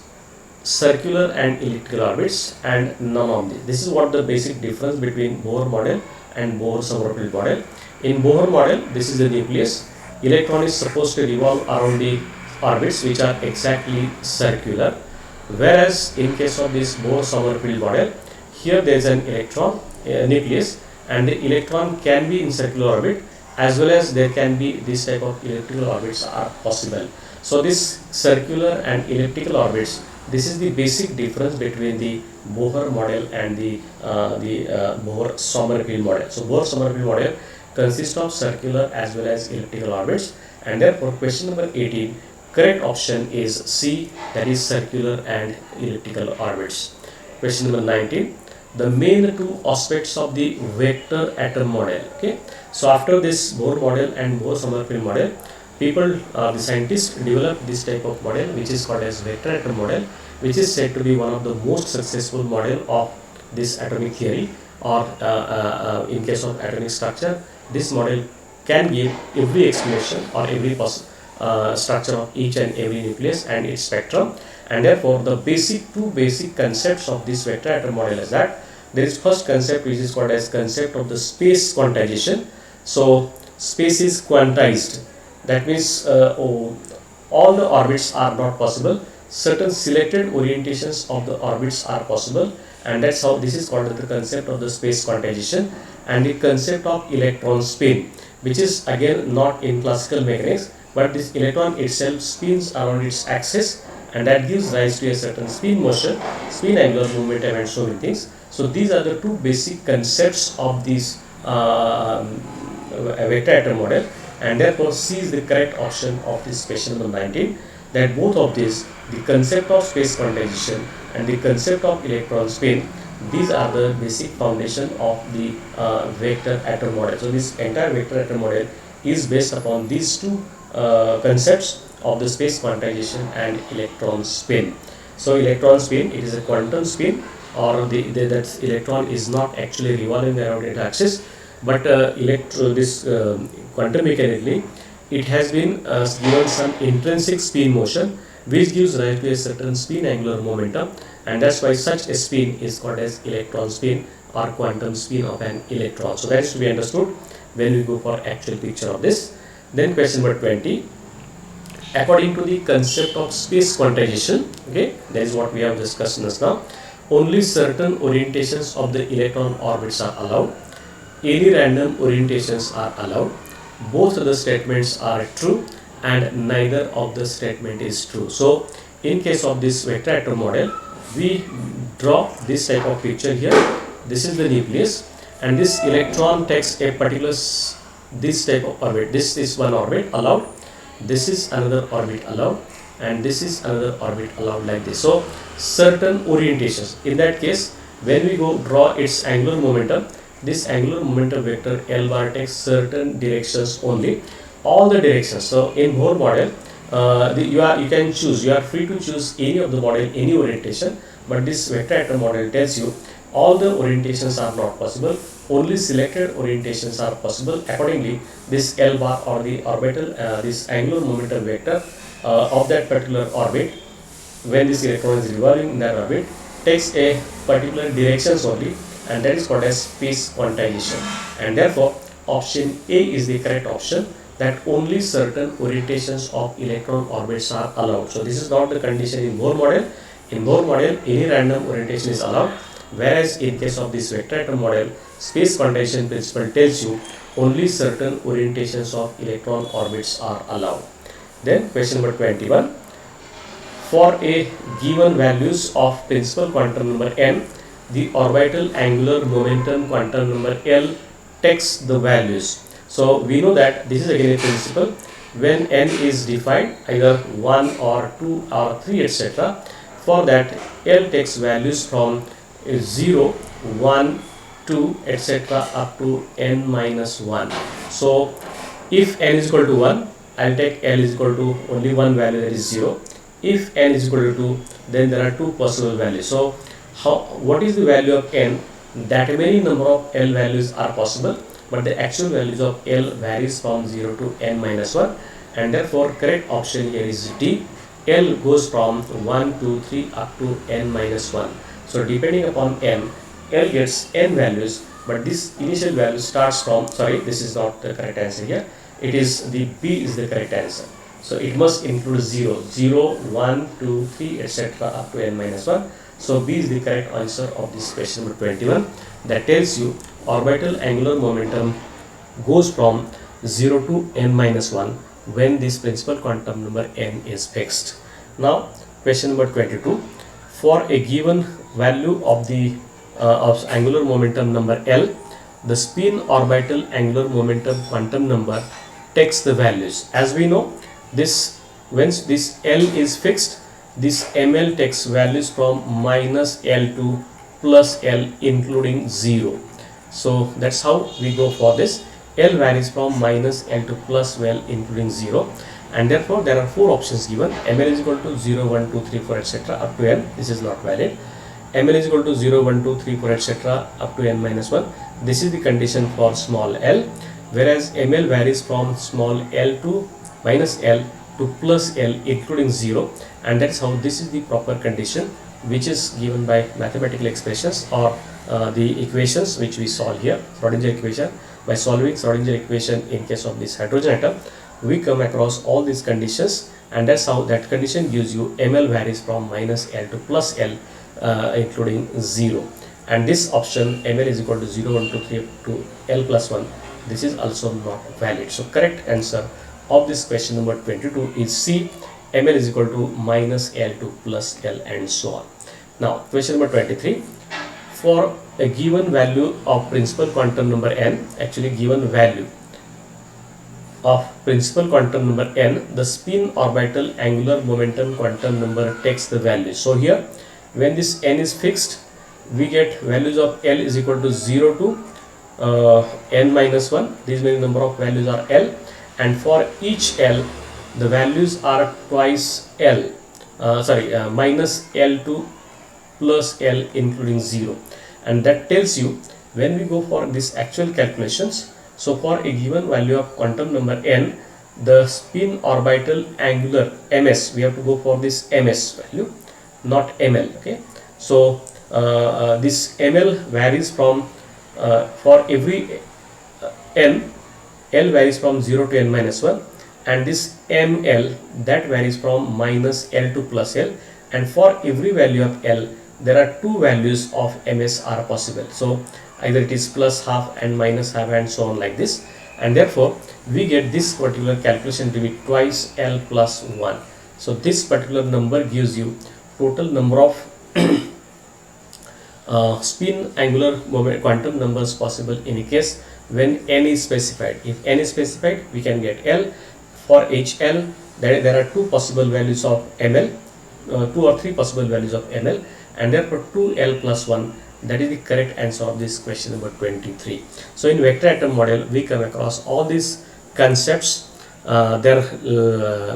circular and elliptical orbits, and none of these. This is what the basic difference between Bohr model and Bohr-Sommerfeld model. In Bohr model, this is the nucleus. Electron is supposed to revolve around the orbits which are exactly circular, whereas in case of this Bohr-Sommerfeld model, here there is an electron nucleus, and the electron can be in circular orbit as well as there can be this type of elliptical orbits are possible. So this circular and elliptical orbits, this is the basic difference between the Bohr model and the Bohr-Sommerfeld model. So Bohr-Sommerfeld model consists of circular as well as elliptical orbits, and therefore question number 18, correct option is C, that is circular and elliptical orbits. Question number 19, the main two aspects of the vector atom model. Okay, so after this Bohr model and Bohr-Sommerfeld model, people, the scientists developed this type of model which is called as vector atom model, which is said to be one of the most successful model of this atomic theory, or in case of atomic structure, this model can give every explanation or every structure of each and every nucleus and its spectrum. And therefore the two basic concepts of this vector atom model is that there is first concept which is called as concept of the space quantization. So space is quantized, that means all the orbits are not possible, certain selected orientations of the orbits are possible, and that's how this is called the concept of the space quantization. And the concept of electron spin, which is again not in classical mechanics, but this electron itself spins around its axis, and that gives rise to a certain spin motion, spin angular momentum, and so many things. So these are the two basic concepts of this vector atom model, and therefore C is the correct option of this question number 19, that both of these, the concept of space quantization and the concept of electron spin, these are the basic foundation of the vector atom model. So this entire vector atom model is based upon these two concepts of the space quantization and electron spin. So electron spin, it is a quantum spin, or that electron is not actually revolving around its axis, but quantum mechanically it has been given some intrinsic spin motion which gives rise to a certain spin angular momentum, and that's why such a spin is called as electron spin or quantum spin of an electron. So that is to be understood when we go for actual picture of this. Then question number 20, according to the concept of space quantization, okay, that is what we have discussed just now, only certain orientations of the electron orbits are allowed, any random orientations are allowed, both of the statements are true, and neither of the statement is true. So in case of this vector atom model, we draw this type of picture here. This is the nucleus, and this electron takes a particular this type of orbit. This is one orbit allowed, this is another orbit allowed, and this is another orbit allowed, like this. So certain orientations, in that case when we go draw its angular momentum, this angular momentum vector L bar takes certain directions only, all the directions. So in Bohr model, you can choose, you are free to choose any of the model, any orientation, but this vector atom model tells you all the orientations are not possible, only selected orientations are possible. Accordingly, this L bar or the orbital, this angular momentum vector of that particular orbit, when this electron is revolving in that orbit, takes a particular directions only, and that is called as space quantization. And therefore option A is the correct option, that only certain orientations of electron orbits are allowed. So this is not the condition in Bohr model. In Bohr model, any random orientation is allowed, whereas in case of this vector atom model, space quantization principle tells you only certain orientations of electron orbits are allowed. Then question number 21. For a given values of principal quantum number n, the orbital angular momentum quantum number L takes the values. So we know that this is again a principle. When n is defined either 1 or 2 or 3 etc., for that L takes values from 0, 1, 2 etc. up to n minus 1. So if n is equal to 1, I'll take L is equal to only one value, that is 0. If n is equal to 2, then there are two possible values. So what is the value of n? That many number of L values are possible, but the actual values of L varies from 0 to n minus 1, and therefore correct option here is D. L goes from 1, 2, 3 up to n minus 1. So depending upon n, L gets n values, but this initial value starts from, sorry, this is not the correct answer here. It is the B is the correct answer. So it must include 0, 0, 1, 2, 3 etc. up to n minus 1. So B is the correct answer of this question number 21. That tells you orbital angular momentum goes from 0 to n minus 1 when this principal quantum number n is fixed. Now question number 22. For a given value of the of angular momentum number L, the spin orbital angular momentum quantum number takes the values. As we know, this when this L is fixed, this ML takes values from minus L to plus L including 0. So that's how we go for this. L varies from minus L to plus L including 0, and therefore there are four options given. ML is equal to 0, 1, 2, 3, 4 etc. up to n. This is not valid. ML is equal to 0, 1, 2, 3, 4 etc. up to n minus 1. This is the condition for small l, whereas ML varies from small l to minus L to plus L including 0, and that's how this is the proper condition which is given by mathematical expressions or the equations which we solve here. Schrodinger equation. By solving Schrodinger equation in case of this hydrogen atom, we come across all these conditions, and that's how that condition gives you ML varies from minus L to plus L including 0, and this option ML is equal to 0, 1, 2, 3 up to L plus 1, this is also not valid. So correct answer of this question number 22 is C. ML is equal to minus L to plus L and so on. Now question number 23. For a given value of principal quantum number n, actually given value of principal quantum number n, the spin orbital angular momentum quantum number takes the value. So here when this n is fixed, we get values of L is equal to 0 to n minus 1. These many number of values are L, and for each L the values are twice L, minus L to plus L including 0, and that tells you when we go for this actual calculations, so for a given value of quantum number n, the spin orbital angular ms, we have to go for this ms value, not ml. Okay, so this ml varies from for every n, L varies from 0 to n minus 1, and this ml that varies from minus L to plus L, and for every value of L there are two values of ms are possible. So either it is plus half and minus half and so on like this, and therefore we get this particular calculation to be twice L plus 1. So this particular number gives you total number of spin angular moment quantum numbers possible in a case when n is specified. If n is specified, we can get L. For HL, there are two possible values of ML, 2 or 3 possible values of ML, and therefore 2L plus 1, that is the correct answer of this question number 23. So in vector atom model, we come across all these concepts, their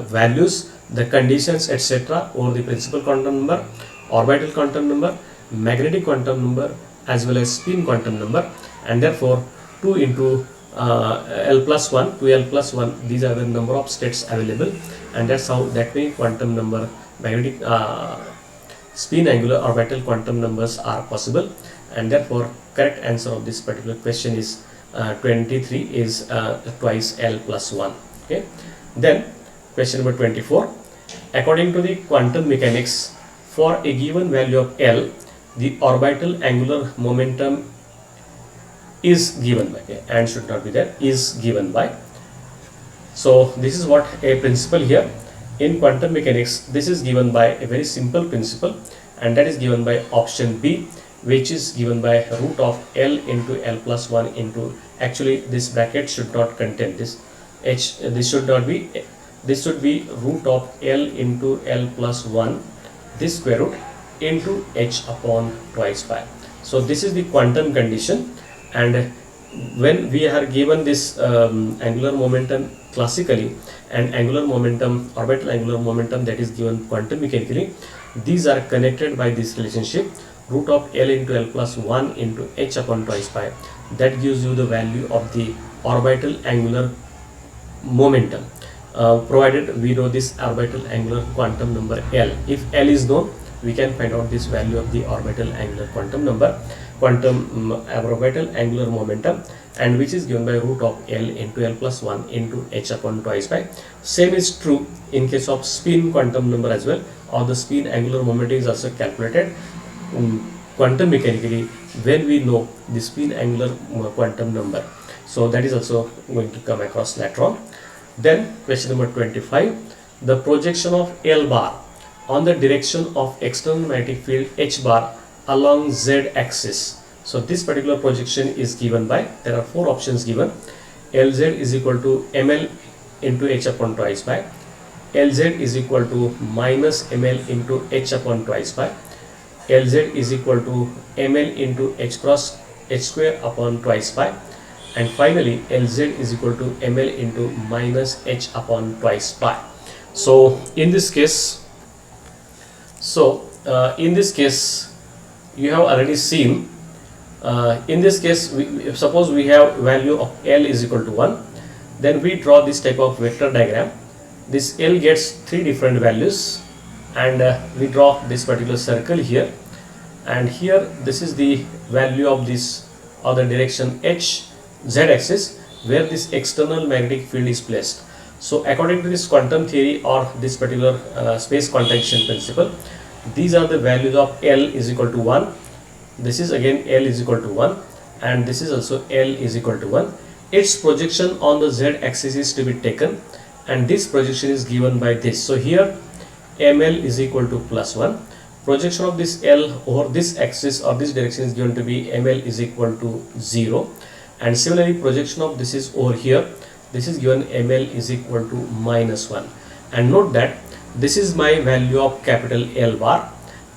values, the conditions etc. over the principal quantum number, orbital quantum number, magnetic quantum number, as well as spin quantum number, and therefore 2 into L plus 1, 2L plus 1, these are the number of states available, and that's how that way quantum number, magnetic spin angular orbital quantum numbers are possible. And therefore correct answer of this particular question is 23 is twice L plus 1. Okay. Then question number 24. According to the quantum mechanics, for a given value of L, the orbital angular momentum is given by, okay, and should not be there, is given by. So this is what a principle here in quantum mechanics. This is given by a very simple principle, and that is given by option B, which is given by root of L into L plus 1 into, actually this bracket should not contain this H, this should not be, this should be root of L into L plus 1, this square root into H upon twice pi. So this is the quantum condition, and when we are given this angular momentum classically and angular momentum, orbital angular momentum, that is given quantum mechanically, these are connected by this relationship root of L into L plus 1 into H upon twice pi. That gives you the value of the orbital angular momentum, provided we know this orbital angular quantum number L. If L is known, we can find out this value of the orbital angular quantum number, quantum orbital angular momentum, and which is given by root of L into L plus 1 into H upon twice pi. Same is true in case of spin quantum number as well, or the spin angular momentum is also calculated quantum mechanically when we know the spin angular quantum number. So that is also going to come across later on. Then question number 25, the projection of L bar on the direction of external magnetic field H bar along Z axis. So this particular projection is given by, there are four options given. Lz is equal to ml into H upon twice pi, Lz is equal to minus ml into H upon twice pi, Lz is equal to ml into H cross H square upon twice pi, and finally Lz is equal to ml into minus H upon twice pi. So in this case, you have already seen, in this case, suppose we have value of L is equal to 1, then we draw this type of vector diagram. This L gets three different values, and we draw this particular circle here, and here this is the value of this, or the direction H, Z axis, where this external magnetic field is placed. So according to this quantum theory or this particular space quantization principle, these are the values of L is equal to 1, this is again L is equal to 1, and this is also L is equal to 1. Its projection on the Z axis is to be taken, and this projection is given by this. So here ml is equal to plus 1, projection of this L over this axis or this direction is given to be ml is equal to 0, and similarly projection of this is over here, this is given ml is equal to minus 1. And note that this is my value of capital L bar,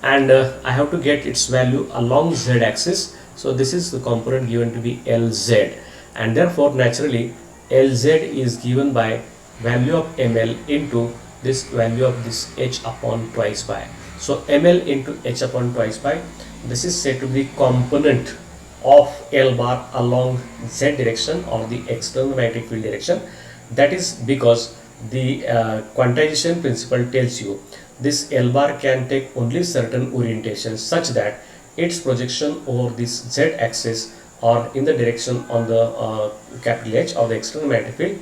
and I have to get its value along Z axis. So this is the component given to be Lz, and therefore naturally Lz is given by value of ml into this value of this H upon twice pi. So ml into H upon twice pi, this is said to be component of L bar along Z direction or the external magnetic field direction. That is because the quantization principle tells you this L bar can take only certain orientations such that its projection over this Z axis or in the direction on the capital H or the external magnetic field,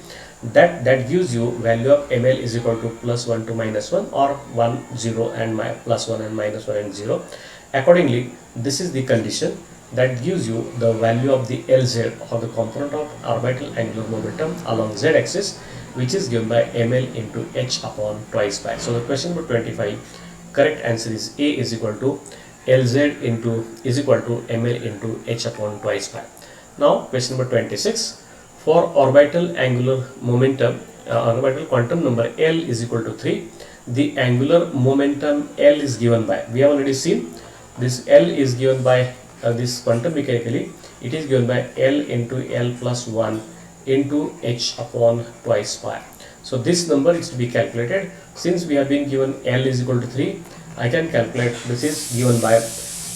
that gives you value of ml is equal to plus 1 to minus 1 or 1 0 and plus 1 and minus 1 and 0. Accordingly, this is the condition that gives you the value of the Lz or the component of orbital angular momentum along Z axis, which is given by ml into H upon twice pi. So the question number 25, correct answer is A is equal to Lz into is equal to ml into H upon twice pi. Now question number 26, for orbital angular momentum, orbital quantum number L is equal to 3, the angular momentum L is given by, we have already seen this L is given by this quantum mechanically, it is given by L into L plus 1 into H upon twice pi. So this number is to be calculated. Since we have been given L is equal to 3, I can calculate, this is given by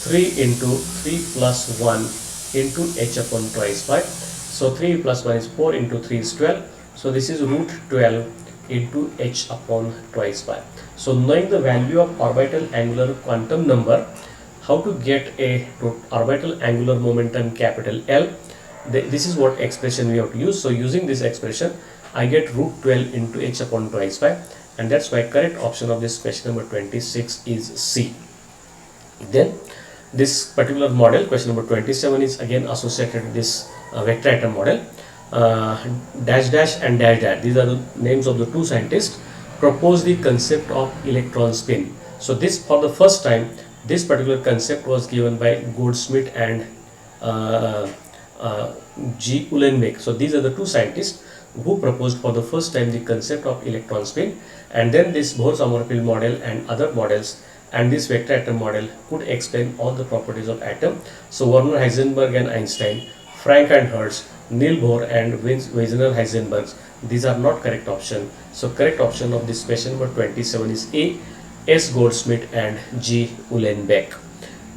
3 into 3 plus 1 into h upon twice pi. So 3 plus 1 is 4 into 3 is 12. So this is root 12 into h upon twice pi. So knowing the value of orbital angular quantum number, how to get a orbital angular momentum capital L, this is what expression we have to use. So using this expression, I get root 12 into h upon twice pi, and that's why correct option of this question number 26 is C. Then this particular model, question number 27, is again associated with this vector atom model. Dash dash and dash dash, these are the names of the two scientists, proposed the concept of electron spin. So this, for the first time, this particular concept was given by Goldsmith and G. Uhlenbeck. So these are the two scientists who proposed for the first time the concept of electron spin, and then this Bohr-Sommerfeld model and other models and this vector atom model could explain all the properties of atom. So Werner Heisenberg and Einstein, Frank and Hertz, Niels Bohr and Wegener Heisenberg, these are not correct option. So correct option of this question number 27 is A, S. Goldsmith and G. Uhlenbeck.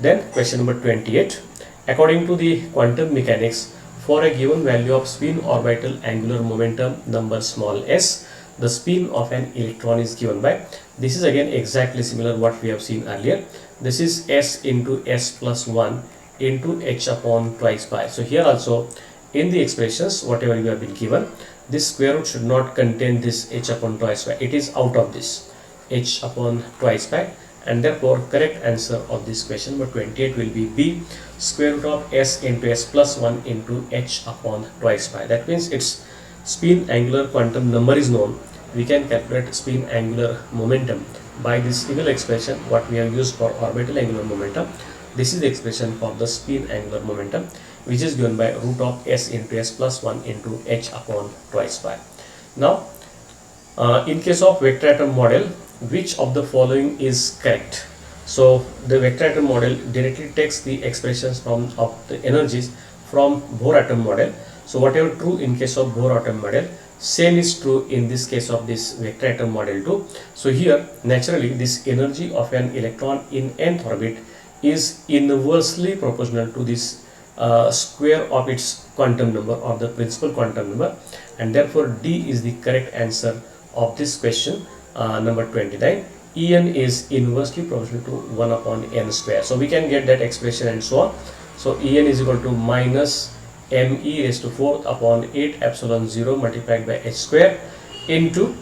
Then question number 28. According to the quantum mechanics, for a given value of spin orbital angular momentum number small s, the spin of an electron is given by, this is again exactly similar what we have seen earlier. This is s into s plus 1 into h upon twice pi. So here also in the expressions whatever you have been given, this square root should not contain this h upon twice pi. It is out of this h upon twice pi, and therefore correct answer of this question number 28 will be B, square root of s into s plus 1 into h upon twice pi. That means its spin angular quantum number is known. We can calculate spin angular momentum by this single expression what we have used for orbital angular momentum. This is the expression for the spin angular momentum, which is given by root of s into s plus 1 into h upon twice pi. Now in case of vector atom model, which of the following is correct? So the vector atom model directly takes the expressions from of the energies from Bohr atom model. So whatever true in case of Bohr atom model, same is true in this case of this vector atom model too. So here naturally this energy of an electron in nth orbit is inversely proportional to this square of its quantum number or the principal quantum number, and therefore D is the correct answer of this question number 29. En is inversely proportional to 1 upon n square. So we can get that expression and so on. So En is equal to minus me raised to 4th upon 8 epsilon 0 multiplied by h square into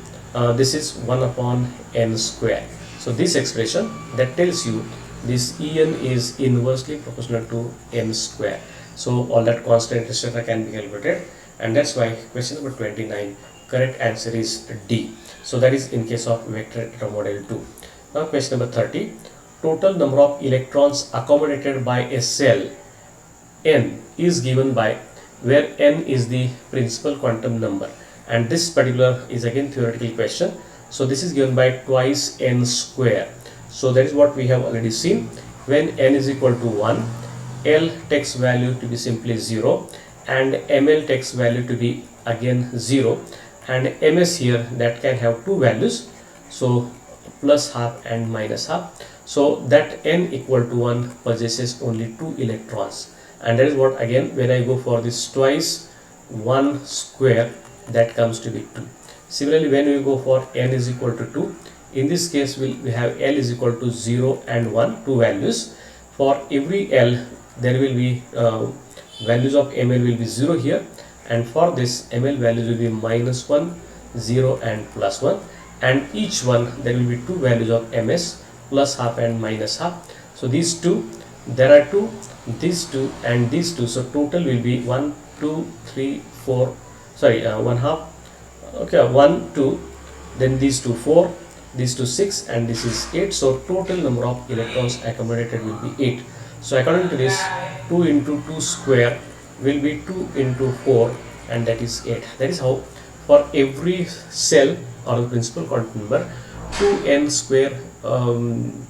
this is 1 upon n square. So this expression that tells you this En is inversely proportional to n square. So all that constant etc can be calculated, and that's why question number 29 correct answer is D. So that is in case of vector atom model 2. Now question number 30. Total number of electrons accommodated by a cell n is given by, where n is the principal quantum number, and this particular is again theoretical question. So this is given by twice n square. So that is what we have already seen. When n is equal to 1, L takes value to be simply 0 and ml takes value to be again 0, and ms here that can have two values, so plus half and minus half. So that n equal to 1 possesses only 2 electrons, and that is what again when I go for this twice 1 square, that comes to be 2. Similarly when we go for n is equal to 2, in this case we have L is equal to 0 and 1, two values. For every L there will be values of ml will be 0 here, and for this ml values will be minus 1, 0 and plus 1, and each one there will be two values of ms, plus half and minus half. So these two, there are two, these two and these two, so total will be 1, 2, 3, 4, sorry 1 half, okay 1, 2, then these two 4, these two 6, and this is 8. So total number of electrons accommodated will be 8. So according to this, 2 into 2 square will be 2 into 4, and that is 8. That is how for every cell or the principal quantum number 2n square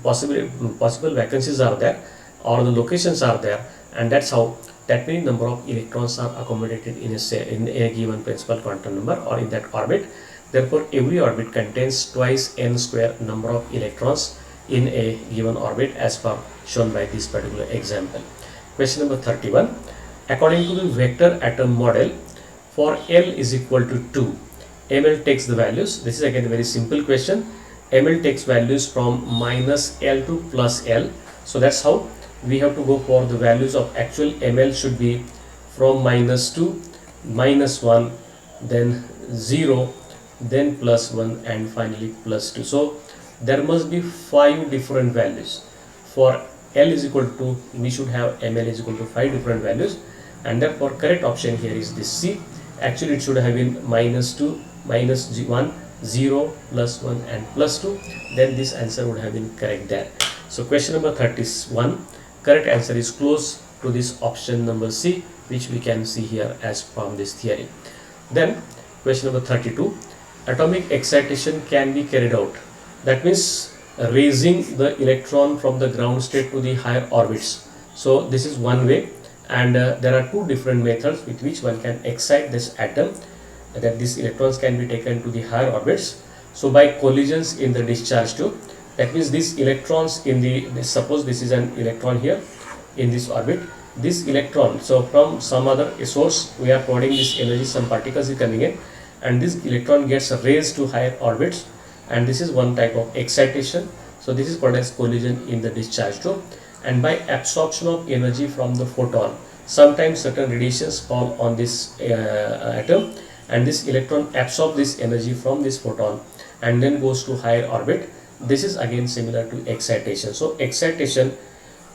possible vacancies are there or the locations are there, and that's how that many number of electrons are accommodated in a cell, in a given principal quantum number or in that orbit. Therefore every orbit contains twice n square number of electrons in a given orbit as per shown by this particular example. Question number 31. According to the vector atom model, for L is equal to 2, ML takes the values. This is again a very simple question. ML takes values from minus L to plus L. So that's how we have to go for the values of actual ML should be from minus 2, minus 1, then 0, then plus 1, and finally plus 2. So there must be 5 different values. For L is equal to 2, we should have ML is equal to 5 different values, and therefore correct option here is this C. Actually it should have been minus 2, minus 1, 0, plus 1, and plus 2. Then this answer would have been correct there. So question number 31, correct answer is close to this option number C, which we can see here as from this theory. Then question number 32, atomic excitation can be carried out. That means raising the electron from the ground state to the higher orbits. So this is one way, and there are two different methods with which one can excite this atom, that these electrons can be taken to the higher orbits. So by collisions in the discharge tube, that means these electrons in the suppose this is an electron here in this orbit, this electron, so from some other source we are providing this energy, some particles is coming in, and this electron gets raised to higher orbits, and this is one type of excitation. So this is called as collision in the discharge tube. And by absorption of energy from the photon, sometimes certain radiations fall on this atom, and this electron absorbs this energy from this photon and then goes to higher orbit. This is again similar to excitation. So excitation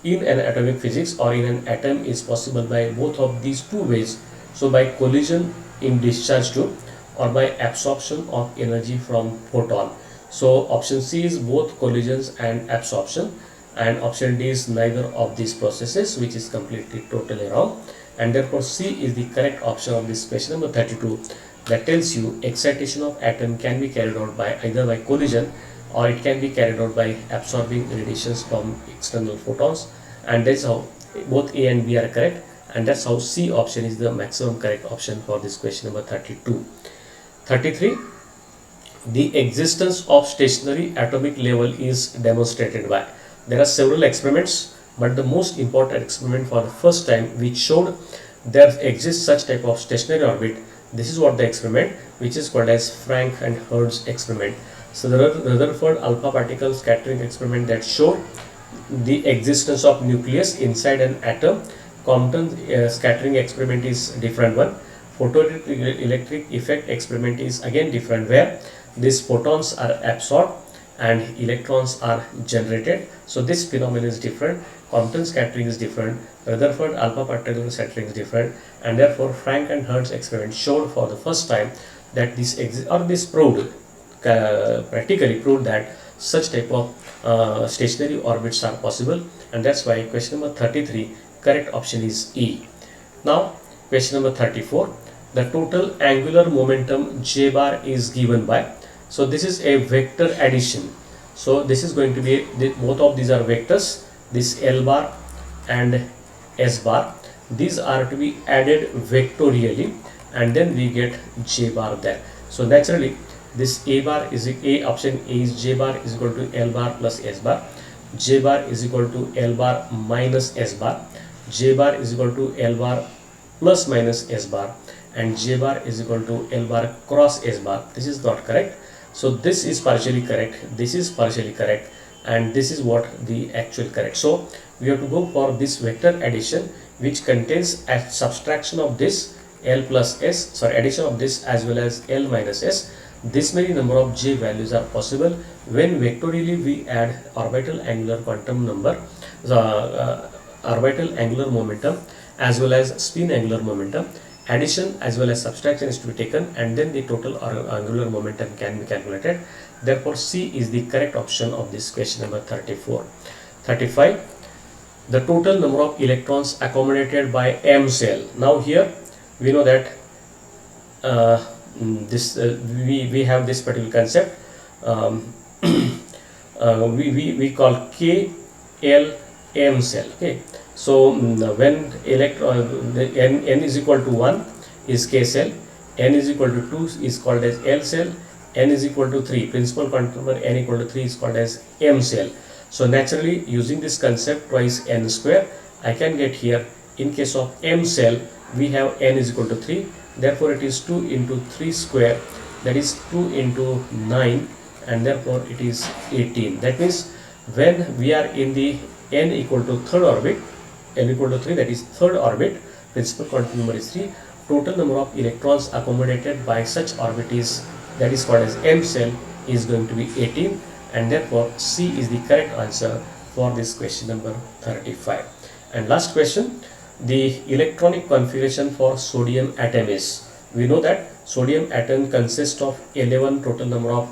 in an atomic physics or in an atom is possible by both of these two ways. So by collision in discharge tube or by absorption of energy from photon. So option C is both collisions and absorption, and option D is neither of these processes, which is completely totally wrong, and therefore C is the correct option of this question number 32, that tells you excitation of atom can be carried out by either by collision or it can be carried out by absorbing radiations from external photons, and that's how both A and B are correct, and that's how C option is the maximum correct option for this question number 32. 33. The existence of stationary atomic level is demonstrated by. There are several experiments, but the most important experiment for the first time which showed there exists such type of stationary orbit. This is what the experiment, which is called as Frank and Hertz experiment. So the Rutherford alpha particle scattering experiment that showed the existence of nucleus inside an atom. Compton scattering experiment is different one. Photoelectric effect experiment is again different, where these photons are absorbed and electrons are generated. So this phenomenon is different. Compton scattering is different. Rutherford alpha particle scattering is different, and therefore Frank and Hertz experiment showed for the first time that this proved practically proved that such type of stationary orbits are possible, and that's why question number 33 correct option is E. Now question number 34, the total angular momentum J bar is given by. So this is a vector addition. So this is going to be both of these are vectors, this L bar and S bar. These are to be added vectorially, and then we get J bar there. So naturally this A bar is A, option A is J bar is equal to L bar plus S bar. J bar is equal to L bar minus S bar. J bar is equal to L bar plus minus S bar, and J bar is equal to L bar cross S bar. This is not correct. So this is partially correct, this is partially correct, and this is what the actual correct. So we have to go for this vector addition, which contains a subtraction of this L plus S, sorry, addition of this as well as L minus S. This many number of J values are possible when vectorially we add orbital angular quantum number, orbital angular momentum as well as spin angular momentum. Addition as well as subtraction is to be taken, and then the total angular momentum can be calculated. Therefore C is the correct option of this question number 34. 35. The total number of electrons accommodated by M cell. Now here we know that we have this particular concept. We call K L M cell. Okay. So when n is equal to 1 is K cell, n is equal to 2 is called as L cell, n is equal to 3, principal quantum number n equal to 3 is called as M cell. So naturally, using this concept twice n square, I can get here, in case of M cell, we have n is equal to 3, therefore it is 2 into 3 square, that is 2 into 9, and therefore it is 18. That means when we are in the n equal to third orbit, n equal to 3, that is third orbit, principal quantum number is 3, total number of electrons accommodated by such orbit is, that is called as M cell, is going to be 18, and therefore C is the correct answer for this question number 35. And last question, the electronic configuration for sodium atom is, we know that sodium atom consists of 11 total number of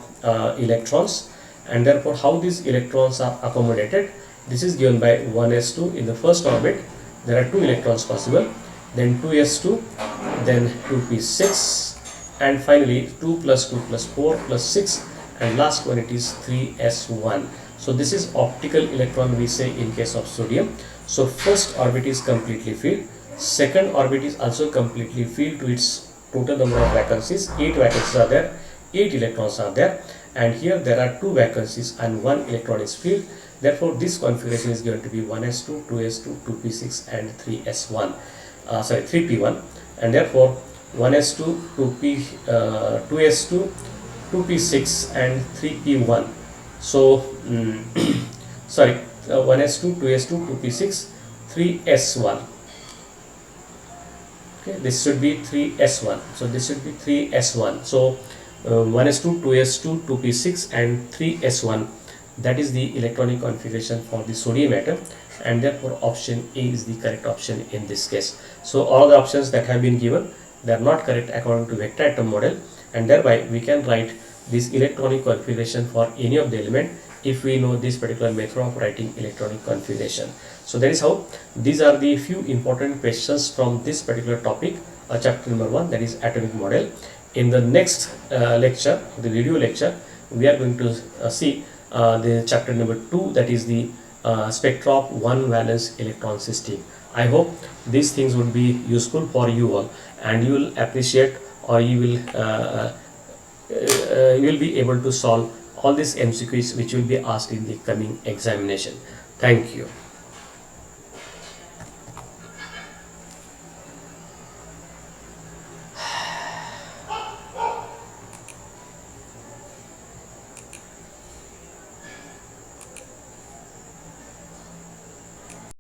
electrons, and therefore how these electrons are accommodated, this is given by 1s2 in the first orbit, there are 2 electrons possible, then 2s2, then 2p6, and finally 2 plus 2 plus 4 plus 6, and last one it is 3s1. So this is optical electron we say in case of sodium. So first orbit is completely filled, second orbit is also completely filled to its total number of vacancies. 8 vacancies are there, 8 electrons are there, and here there are 2 vacancies and 1 electron is filled. Therefore this configuration is going to be 1s2, 2s2, 2p6 and 3p1, and therefore 1s2, 2s2, 2p6 and 3p1. So 1s2, 2s2, 2p6, 3s1. Okay, this should be 3s1. So this should be 3s1. So 1s2, 2s2, 2p6 and 3s1. That is the electronic configuration for the sodium atom, and therefore option A is the correct option in this case. So all the options that have been given, they are not correct according to vector atom model, and thereby we can write this electronic configuration for any of the element if we know this particular method of writing electronic configuration. So that is how, these are the few important questions from this particular topic, chapter number 1, that is atomic model. In the next lecture, the video lecture, we are going to see the chapter number 2, that is the spectra of one valence electron system. I hope these things would be useful for you all, and you will appreciate, or you will be able to solve all these MCQs which will be asked in the coming examination. Thank you.